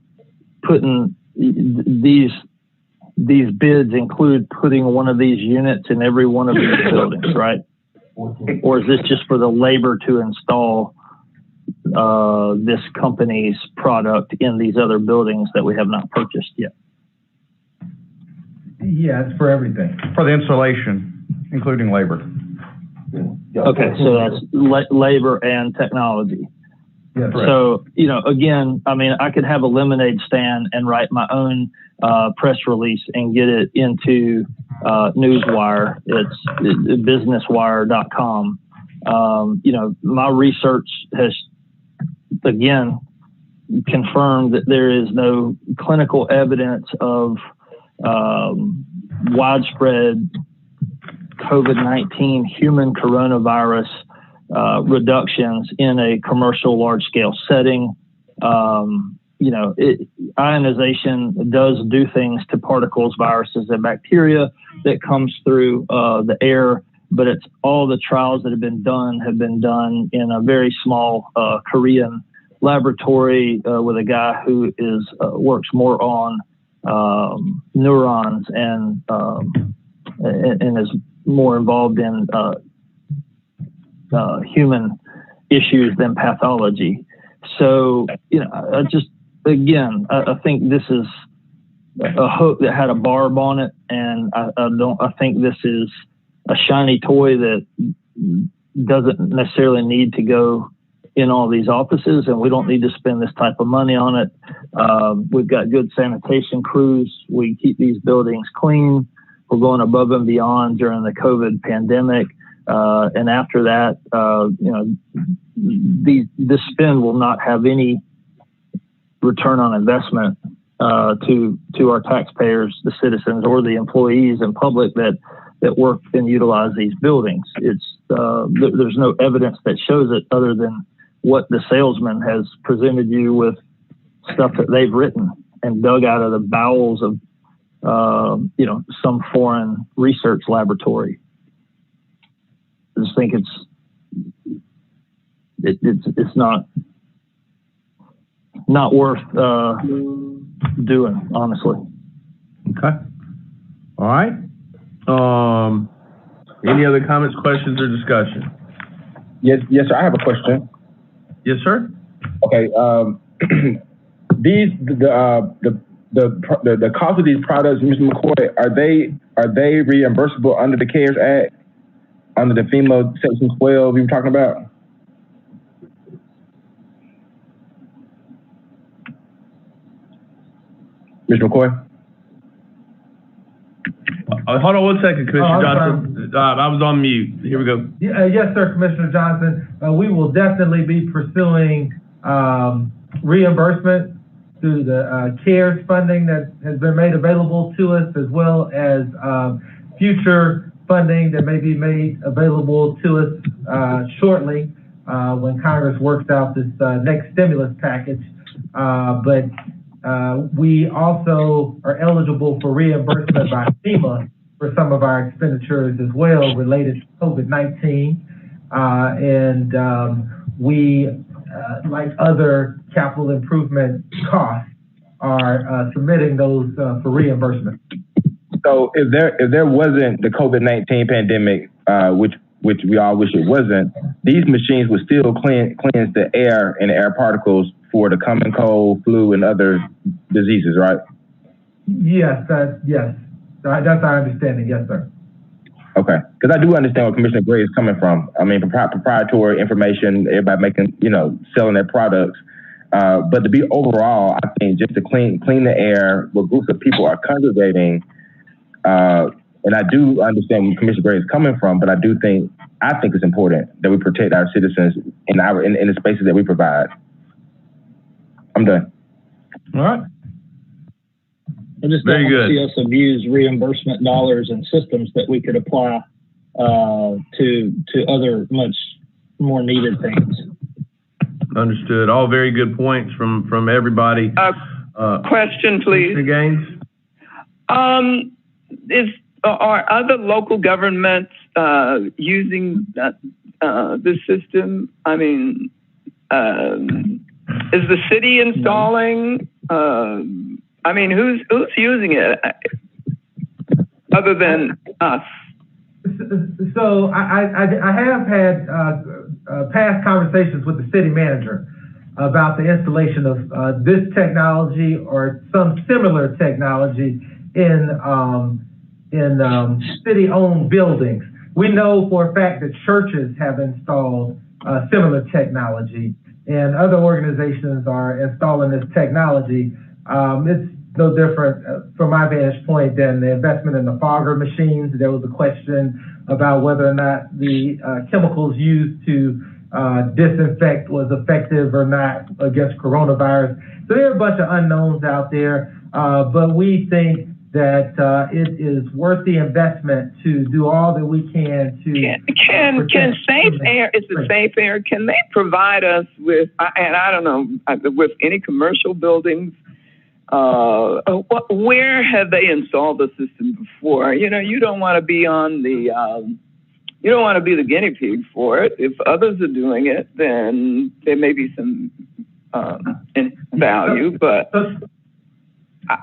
putting these bids include putting one of these units in every one of these buildings, right? Or is this just for the labor to install this company's product in these other buildings that we have not purchased yet? Yeah, it's for everything. For the installation, including labor. Okay, so that's labor and technology. Yes. So, again, I mean, I could have a lemonade stand and write my own press release and get it into Newswire. It's businesswire.com. My research has, again, confirmed that there is no clinical evidence of widespread COVID-19 human coronavirus reductions in a commercial large-scale setting. Ionization does do things to particles, viruses, and bacteria that comes through the air, but it's all the trials that have been done in a very small Korean laboratory with a guy who works more on neurons and is more involved in human issues than pathology. So, I think this is a hook that had a barb on it, and I think this is a shiny toy that doesn't necessarily need to go in all these offices, and we don't need to spend this type of money on it. We've got good sanitation crews. We keep these buildings clean. We're going above and beyond during the COVID pandemic. And after that, this spend will not have any return on investment to our taxpayers, the citizens, or the employees and public that work and utilize these buildings. There's no evidence that shows it other than what the salesman has presented you with, stuff that they've written and dug out of the bowels of some foreign research laboratory. I just think it's not worth doing, honestly. Okay. All right. Any other comments, questions, or discussion? Yes, sir. I have a question. Yes, sir. Okay. The cost of these products, Mr. McCoy, are they reimbursable under the CARES Act, under the FEMA Section 12 you were talking about? Mr. McCoy? Hold on one second, Commissioner Johnson. I was on mute. Here we go. Yes, sir, Commissioner Johnson. We will definitely be pursuing reimbursement through the CARES funding that has been made available to us, as well as future funding that may be made available to us shortly when Congress works out this next stimulus package. But we also are eligible for reimbursement by FEMA for some of our expenditures as well related to COVID-19. And we, like other capital improvement costs, are submitting those for reimbursement. So if there wasn't the COVID-19 pandemic, which we all wish it wasn't, these machines would still cleanse the air and the air particles for the common cold, flu, and other diseases, right? Yes, yes. That's our understanding, yes, sir. Okay, because I do understand where Commissioner Gray is coming from. I mean, proprietary information, everybody making, selling their products. But to be overall, I think just to clean the air where groups of people are congregating, and I do understand where Commissioner Gray is coming from, but I think it's important that we protect our citizens in the spaces that we provide. I'm done. All right. I just don't want to see us abuse reimbursement dollars and systems that we could apply to other much more needed things. Understood. All very good points from everybody. Question, please. Commissioner Gaines? Are other local governments using this system? I mean, is the city installing? Who's using it other than us? So I have had past conversations with the city manager about the installation of this technology or some similar technology in city-owned buildings. We know for a fact that churches have installed similar technology, and other organizations are installing this technology. It's no different from my vantage point than the investment in the fogger machines. There was a question about whether or not the chemicals used to disinfect was effective or not against coronavirus. So there are a bunch of unknowns out there, but we think that it is worth the investment to do all that we can to can Safe Air, is it Safe Air, can they provide us with, and I don't know, with any commercial buildings, where have they installed the system before? You don't want to be on the, you don't want to be the guinea pig for it. If others are doing it, then there may be some value, but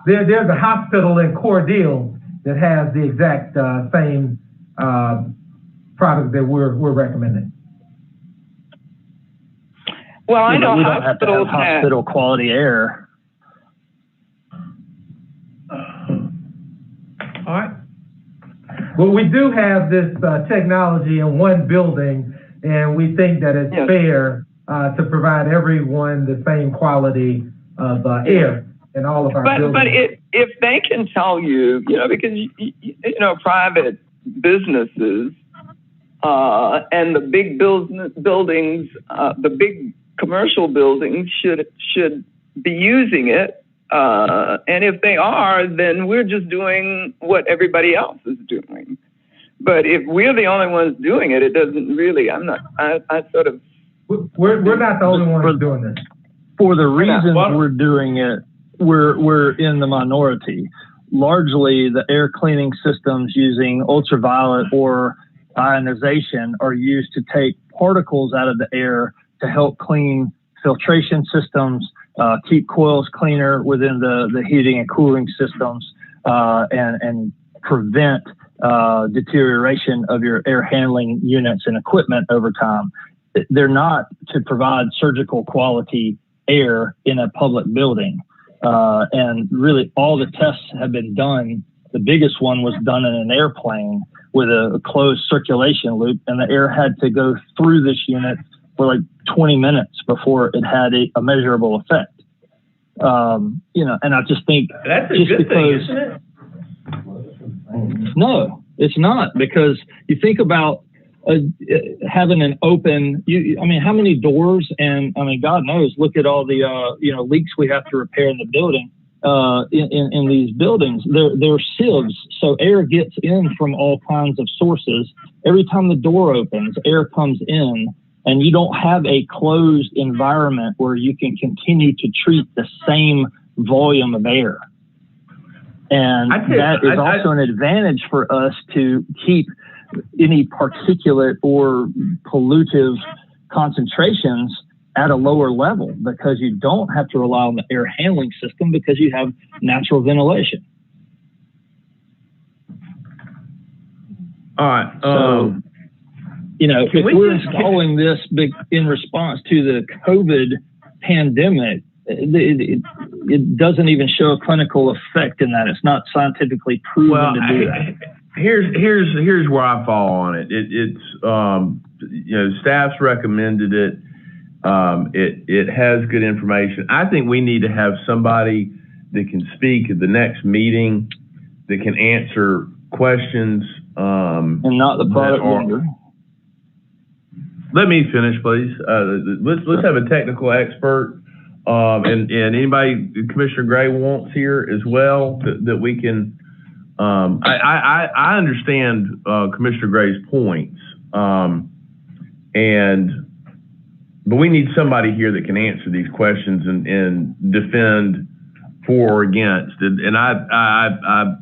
there's a hospital in Cordele that has the exact same product that we're recommending. Well, I know we don't have to have hospital quality air. All right. Well, we do have this technology in one building, and we think that it's fair to provide everyone the same quality of air in all of our buildings. But if they can tell you, because, private businesses and the big buildings, the big commercial buildings should be using it. And if they are, then we're just doing what everybody else is doing. But if we're the only ones doing it, it doesn't really, we're not the only ones doing this. For the reasons we're doing it, we're in the minority. Largely, the air cleaning systems using ultraviolet or ionization are used to take particles out of the air to help clean filtration systems, keep coils cleaner within the heating and cooling systems, and prevent deterioration of your air handling units and equipment over time. They're not to provide surgical quality air in a public building. And really all the tests have been done. The biggest one was done in an airplane with a closed circulation loop, and the air had to go through this unit for like 20 minutes before it had a measurable effect. And I just think that's a good thing, isn't it? No, it's not, because you think about having an open, how many doors and, God knows, look at all the, leaks we have to repair in the building, in these buildings. They're sieves, so air gets in from all kinds of sources. Every time the door opens, air comes in, and you don't have a closed environment where you can continue to treat the same volume of air. And that is also an advantage for us to keep any particulate or pollutive concentrations at a lower level, because you don't have to rely on the air handling system because you have natural ventilation. All right. So, if we're installing this in response to the COVID pandemic, it doesn't even show a clinical effect in that. It's not scientifically proven to do that. Here's where I fall on it. Staff's recommended it. It has good information. I think we need to have somebody that can speak at the next meeting, that can answer questions. And not the product vendor. Let me finish, please. Let's have a technical expert, and anybody Commissioner Gray wants here as well, that we can. I understand Commissioner Gray's points, but we need somebody here that can answer these questions and defend for or against. And I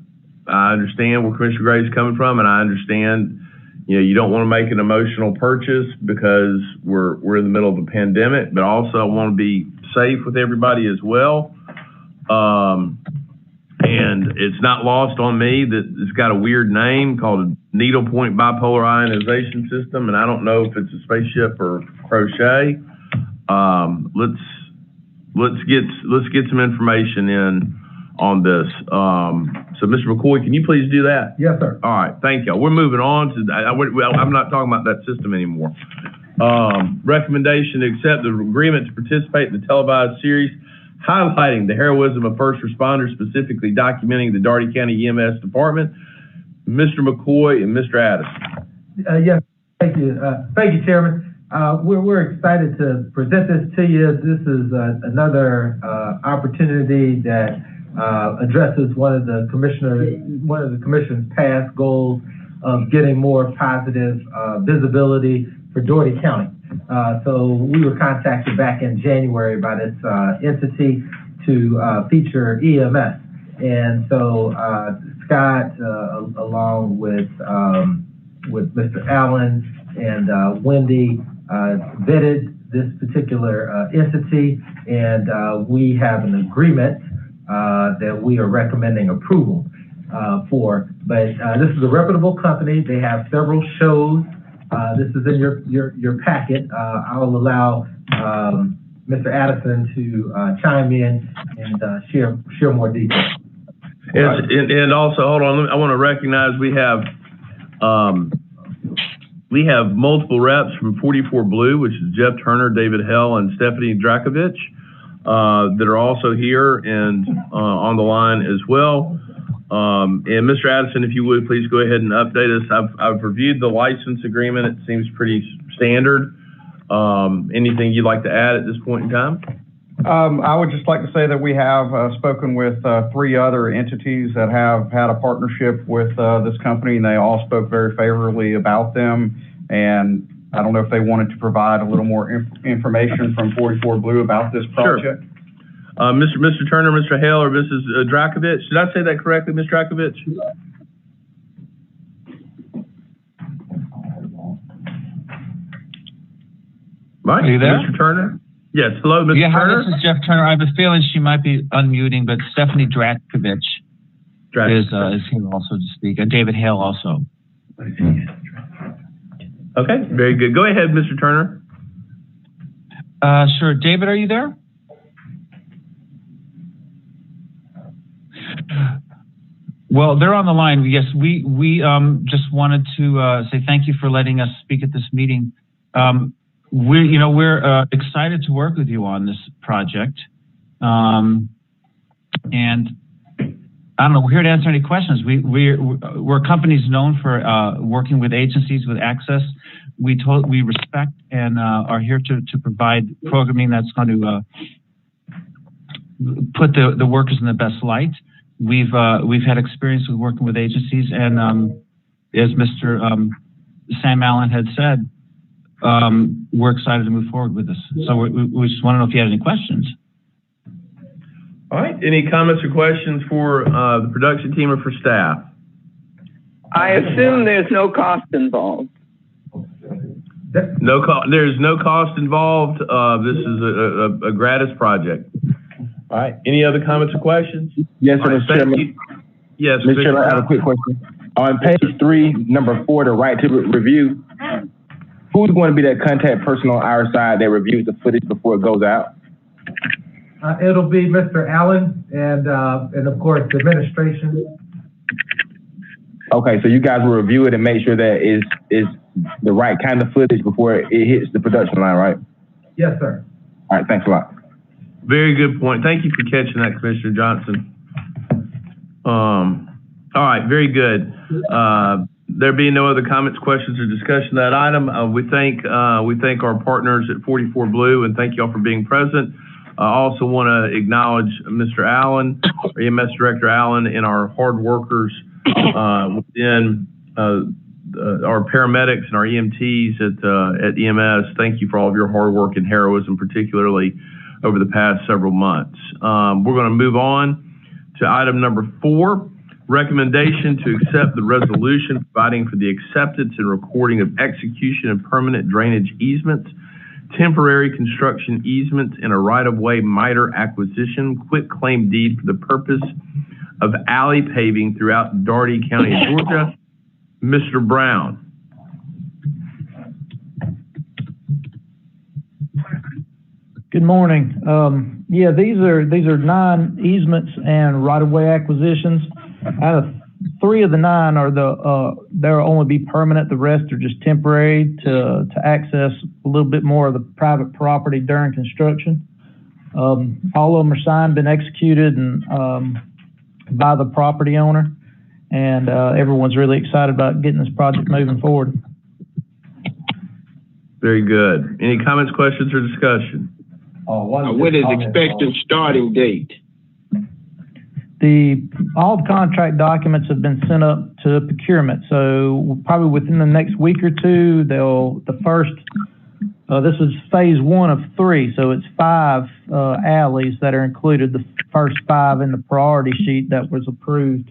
understand where Commissioner Gray's coming from, and I understand. You don't want to make an emotional purchase because we're in the middle of a pandemic, but also I want to be safe with everybody as well. And it's not lost on me that it's got a weird name called a needlepoint bipolar ionization system, and I don't know if it's a spaceship or crochet. Let's get some information in on this. So, Mr. McCoy, can you please do that? Yes, sir. All right, thank you. We're moving on to. I'm not talking about that system anymore. Recommendation to accept the agreement to participate in the televised series highlighting the heroism of first responders, specifically documenting the Daugherty County EMS Department. Mr. McCoy and Mr. Addison. Yes, thank you. Thank you, Chairman. We're excited to present this to you. This is another opportunity that addresses one of the commission's past goals of getting more positive visibility for Daugherty County. So we were contacted back in January by this entity to feature EMS. And so Scott, along with Mr. Allen and Wendy, vetted this particular entity, and we have an agreement that we are recommending approval for. But this is a reputable company. They have several shows. This is in your packet. I will allow Mr. Addison to chime in and share more details. Yes, and also, hold on, I want to recognize we have multiple reps from 44 Blue, which is Jeff Turner, David Hell, and Stephanie Drakovich, that are also here and on the line as well. And Mr. Addison, if you would, please go ahead and update us. I've reviewed the license agreement. It seems pretty standard. Anything you'd like to add at this point in time? I would just like to say that we have spoken with 3 other entities that have had a partnership with this company, and they all spoke very favorably about them. And I don't know if they wanted to provide a little more information from 44 Blue about this project. Sure. Mr. Turner, Mr. Hale, or Mrs. Drakovich. Did I say that correctly, Ms. Drakovich? Right. Are you there? Mr. Turner? Yes. Hello, Mr. Turner? This is Jeff Turner. I have a feeling she might be unmuting, but Stephanie Drakovich is here also to speak, and David Hale also. Okay, very good. Go ahead, Mr. Turner. Sure. David, are you there? Well, they're on the line. Yes, we just wanted to say thank you for letting us speak at this meeting. We're excited to work with you on this project, and I don't know. We're here to answer any questions. We're companies known for working with agencies with access. We respect and are here to provide programming that's going to put the workers in the best light. We've had experience with working with agencies, and as Mr. Sam Allen had said, we're excited to move forward with this. So we just want to know if you had any questions. All right. Any comments or questions for the production team or for staff? I assume there's no cost involved. There's no cost involved. This is a gratis project. All right. Any other comments or questions? Yes, sir, Mr. Chairman. Yes, Mr. Chairman, I have a quick question. On page 3, number 4, the right to review, who's going to be that contact person on our side that reviews the footage before it goes out? It'll be Mr. Allen and of course the administration. Okay, so you guys will review it and make sure that is the right kind of footage before it hits the production line, right? Yes, sir. All right, thanks a lot. Very good point. Thank you for catching that, Commissioner Johnson. All right, very good. There being no other comments, questions, or discussion of that item, we thank our partners at 44 Blue, and thank you all for being present. I also want to acknowledge Mr. Allen, our EMS Director Allen, and our hard workers within our paramedics and our EMTs at EMS. Thank you for all of your hard work and heroism, particularly over the past several months. We're going to move on to item number 4, recommendation to accept the resolution providing for the acceptance and recording of execution of permanent drainage easements, temporary construction easements, and a right-of-way miter acquisition quitclaim deed for the purpose of alley paving throughout Dougherty County, Georgia. Mr. Brown. Good morning. Yeah, these are 9 easements and right-of-way acquisitions. Out of 3 of the 9 are they'll only be permanent. The rest are just temporary to access a little bit more of the private property during construction. All of them are signed, been executed, and by the property owner, and everyone's really excited about getting this project moving forward. Very good. Any comments, questions, or discussion? What is expected starting date? All the contract documents have been sent up to procurement, so probably within the next week or 2, this is phase 1 of 3, so it's 5 alleys that are included, the first 5 in the priority sheet that was approved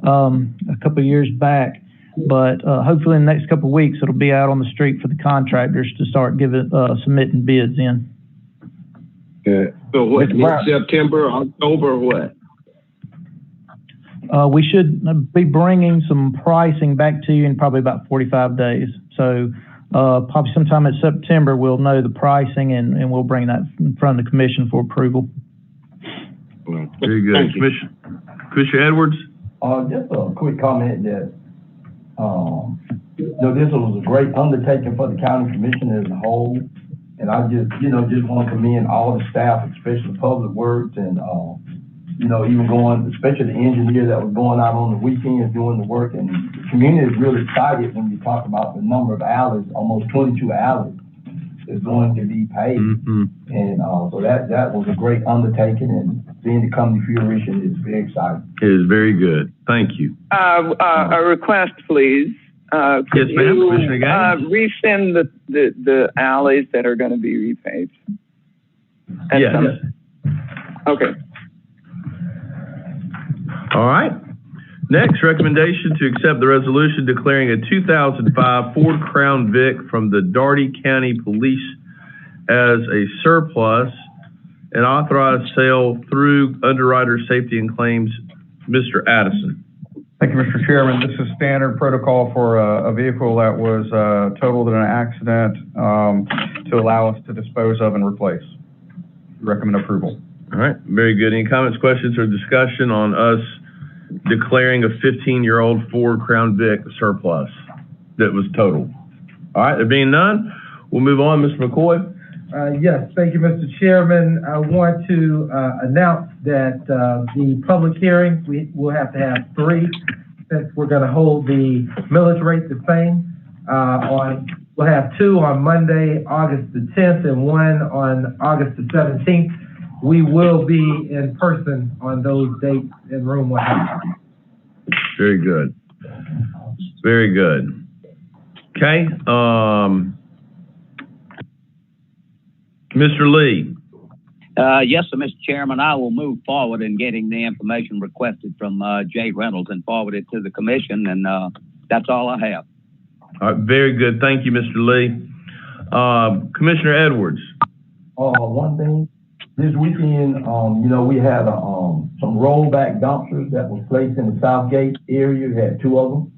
a couple of years back. But hopefully in the next couple of weeks, it'll be out on the street for the contractors to start submitting bids in. Good. So what, September, October, or what? we should be bringing some pricing back to you in probably about 45 days. So probably sometime in September, we'll know the pricing and we'll bring that in front of the commission for approval. Very good. Commissioner Edwards? Just a quick comment that, this was a great undertaking for the county commission as a whole. And I just want to commend all the staff, especially Public Works and, even especially the engineer that was going out on the weekends doing the work. And the community is really excited when you talk about the number of alleys, almost 22 alleys is going to be paved. And so that was a great undertaking, and seeing it come to fruition is very exciting. It is very good. Thank you. A request, please. Yes, ma'am. Commissioner Gaines? Resend the alleys that are going to be repaved. Yes. Okay. All right. Next, recommendation to accept the resolution declaring a 2005 Ford Crown Vic from the Daugherty County Police as a surplus and authorize sale through Underwriter Safety and Claims. Mr. Addison. Thank you, Mr. Chairman. This is standard protocol for a vehicle that was totaled in an accident to allow us to dispose of and replace. Recommend approval. All right, very good. Any comments, questions, or discussion on us declaring a 15-year-old Ford Crown Vic surplus that was totaled? All right, there being none, we'll move on. Mr. McCoy? Yes, thank you, Mr. Chairman. I want to announce that the public hearing, we'll have to have 3, since we're going to hold the millage rate the same. We'll have 2 on Monday, August the 10th, and 1 on August the 17th. We will be in person on those dates in room 100. Very good. Very good. Okay. Mr. Lee. Yes, sir, Mr. Chairman. I will move forward in getting the information requested from Jay Reynolds and forward it to the commission, and that's all I have. All right, very good. Thank you, Mr. Lee. Commissioner Edwards. One thing, this weekend, we had some rollback dumpsters that was placed in the Southgate area. We had 2 of them.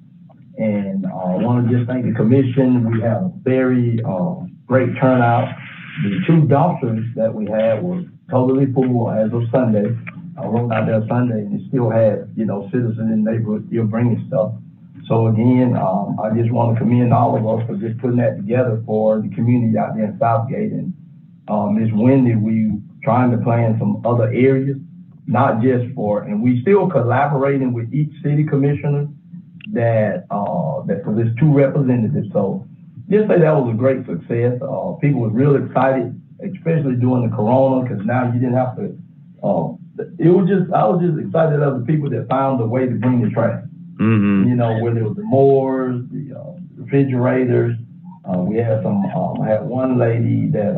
And I want to just thank the commission. We had a very great turnout. The 2 dumpsters that we had were totally full as of Sunday. I rode out there Sunday and it still had, citizens in the neighborhood still bringing stuff. So again, I just want to commend all of us for just putting that together for the community out there in Southgate. And Ms. Wendy, we trying to plan some other areas, not just and we still collaborating with each city commissioner that for this 2 representatives. So just say that was a great success. People were really excited, especially during the corona, because now you didn't have to, I was just excited of the people that found a way to bring the trash. Whether it was the mowers, the refrigerators. We had I had one lady that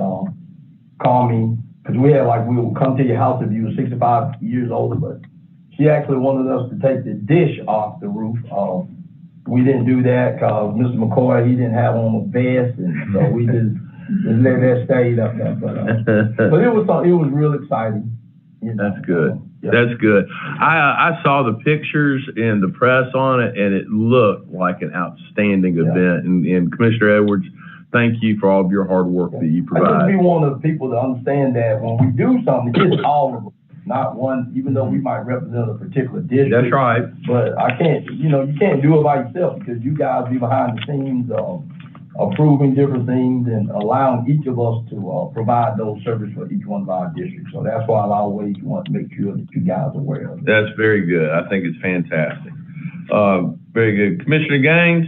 called me, because we will come to your house if you were 65 years older, but she actually wanted us to take the dish off the roof. We didn't do that because Mr. McCoy, he didn't have on a vest, and so we just let that stay up there. But it was real exciting. That's good. Yeah. That's good. I saw the pictures in the press on it, and it looked like an outstanding event. And Commissioner Edwards, thank you for all of your hard work that you provide. I just want the people to understand that when we do something, it's all of us, not one, even though we might represent a particular district. That's right. But I can't, you can't do it by yourself, because you guys be behind the scenes approving different things and allowing each of us to provide those services for each one of our districts. So that's why I always want to make sure that you guys are aware of it. That's very good. I think it's fantastic. Very good. Commissioner Gaines?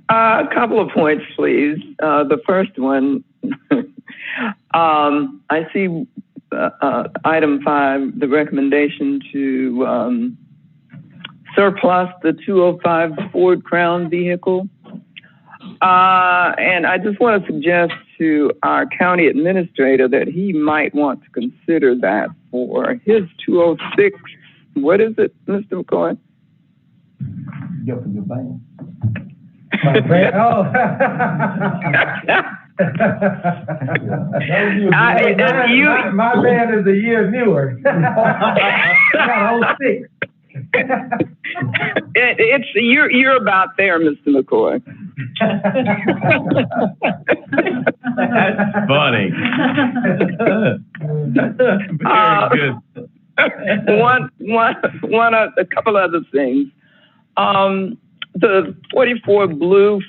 A couple of points, please. The first one, I see item 5, the recommendation to surplus the 205 Ford Crown vehicle. And I just want to suggest to our county administrator that he might want to consider that for his 206. What is it, Mr. McCoy? Go for your van. My van? Oh. My van is a year newer. I got 06. You're about there, Mr. McCoy. That's funny. Very good. A couple other things. The 44 Blue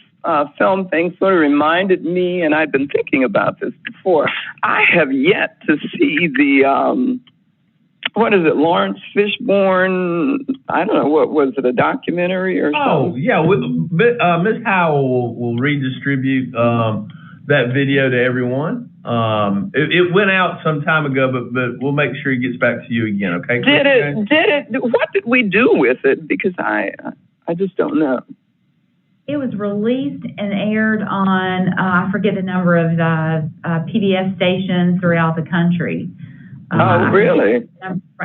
film thing sort of reminded me, and I've been thinking about this before. I have yet to see the what is it, Lawrence Fishburne? I don't know, what was it, a documentary or something? Oh, yeah. Ms. Howell will redistribute that video to everyone. It went out some time ago, but we'll make sure it gets back to you again, okay? What did we do with it? Because I just don't know. It was released and aired on, I forget the number of PBS stations throughout the country. Oh, really?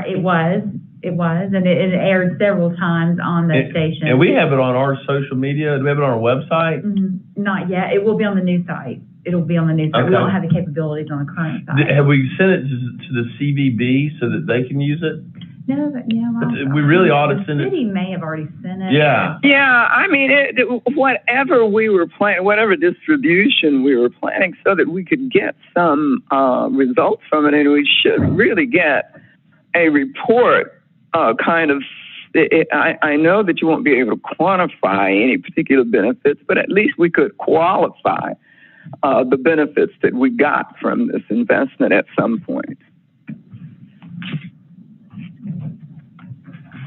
It was, and it aired several times on the station. And we have it on our social media. Do we have it on our website? Not yet. It will be on the new site. It'll be on the new site. Okay. We don't have the capabilities on the current site. Have we sent it to the CVB so that they can use it? No, but we really ought to send it. The city may have already sent it. Yeah. Yeah, I mean, whatever we were planning, whatever distribution we were planning, so that we could get some results from it, and we should really get a report. I know that you won't be able to quantify any particular benefits, but at least we could qualify the benefits that we got from this investment at some point.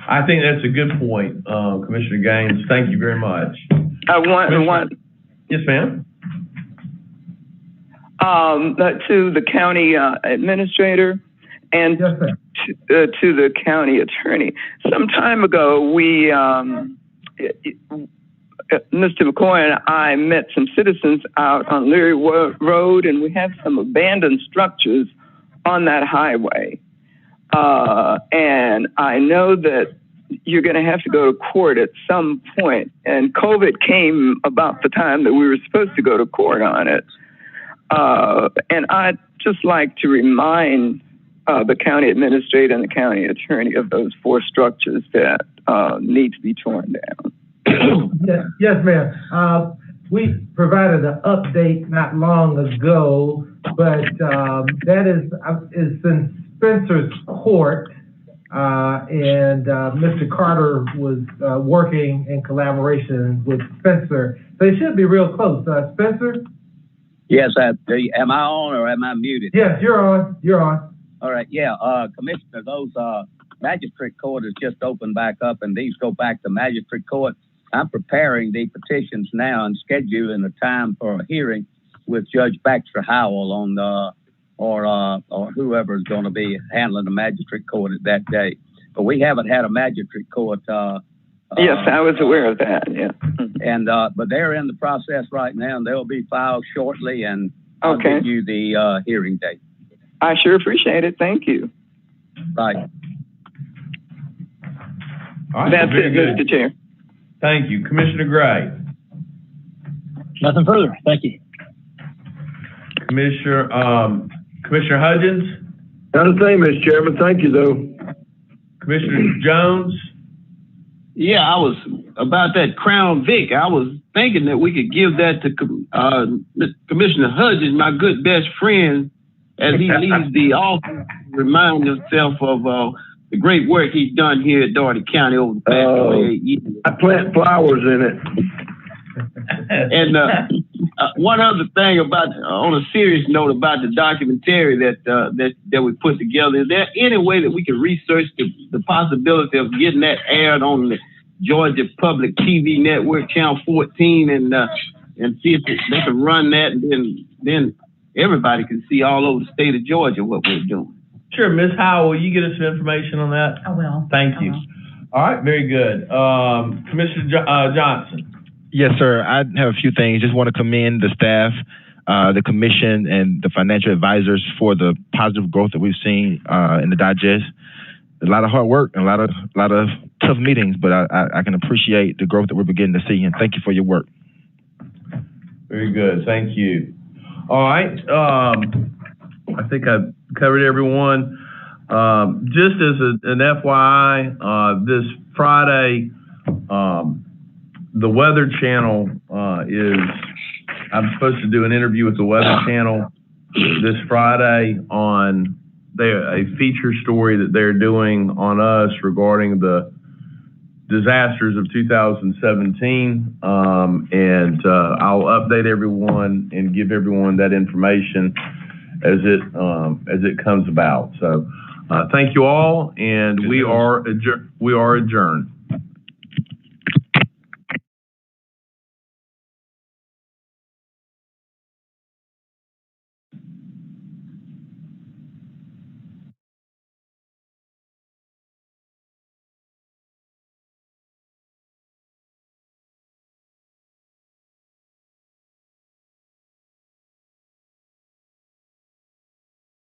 I think that's a good point, Commissioner Gaines. Thank you very much. Yes, ma'am. To the county administrator and to the county attorney. Some time ago, Mr. McCoy and I met some citizens out on Leary Road, and we have some abandoned structures on that highway. And I know that you're going to have to go to court at some point. And COVID came about the time that we were supposed to go to court on it. And I'd just like to remind the county administrator and the county attorney of those 4 structures that need to be torn down. Yes, ma'am. We provided an update not long ago, but that is in Spencer's court, and Mr. Carter was working in collaboration with Spencer. So it should be real close. Spencer? Yes, am I on or am I muted? Yes, you're on. You're on. All right, yeah. Commissioner, those magistrate court has just opened back up, and these go back to magistrate court. I'm preparing the petitions now and scheduling a time for a hearing with Judge Baxter Howell on or whoever is going to be handling the magistrate court at that day. But we haven't had a magistrate court. Yes, I was aware of that. Yeah. And but they're in the process right now, and they'll be filed shortly, and I'll give you the hearing date. I sure appreciate it. Thank you. Right. All right, that's it, Mr. Chair. Thank you. Commissioner Gray. Nothing further. Thank you. Commissioner Hudgens. Not a thing, Mr. Chairman. Thank you, though. Commissioner Jones. Yeah, I was about that Crown Vic. I was thinking that we could give that to Commissioner Hudgens, my good best friend, as he leaves the office, remind himself of the great work he's done here at Dougherty County over the past 28 years. I plant flowers in it. And one other thing on a serious note about the documentary that we put together, is there any way that we can research the possibility of getting that aired on the Georgia Public TV Network, Channel 14, and see if they can run that, and then everybody can see all over the state of Georgia what we're doing? Sure. Ms. Howell, will you get us some information on that? I will. Thank you. All right, very good. Commissioner Johnson. Yes, sir. I have a few things. Just want to commend the staff, the commission, and the financial advisors for the positive growth that we've seen in the digest. A lot of hard work and a lot of tough meetings, but I can appreciate the growth that we're beginning to see, and thank you for your work. Very good. Thank you. All right. I think I've covered everyone. Just as an FYI, this Friday, the Weather Channel I'm supposed to do an interview with the Weather Channel this Friday on a feature story that they're doing on us regarding the disasters of 2017. And I'll update everyone and give everyone that information as it comes about. So thank you all, and we are adjourned.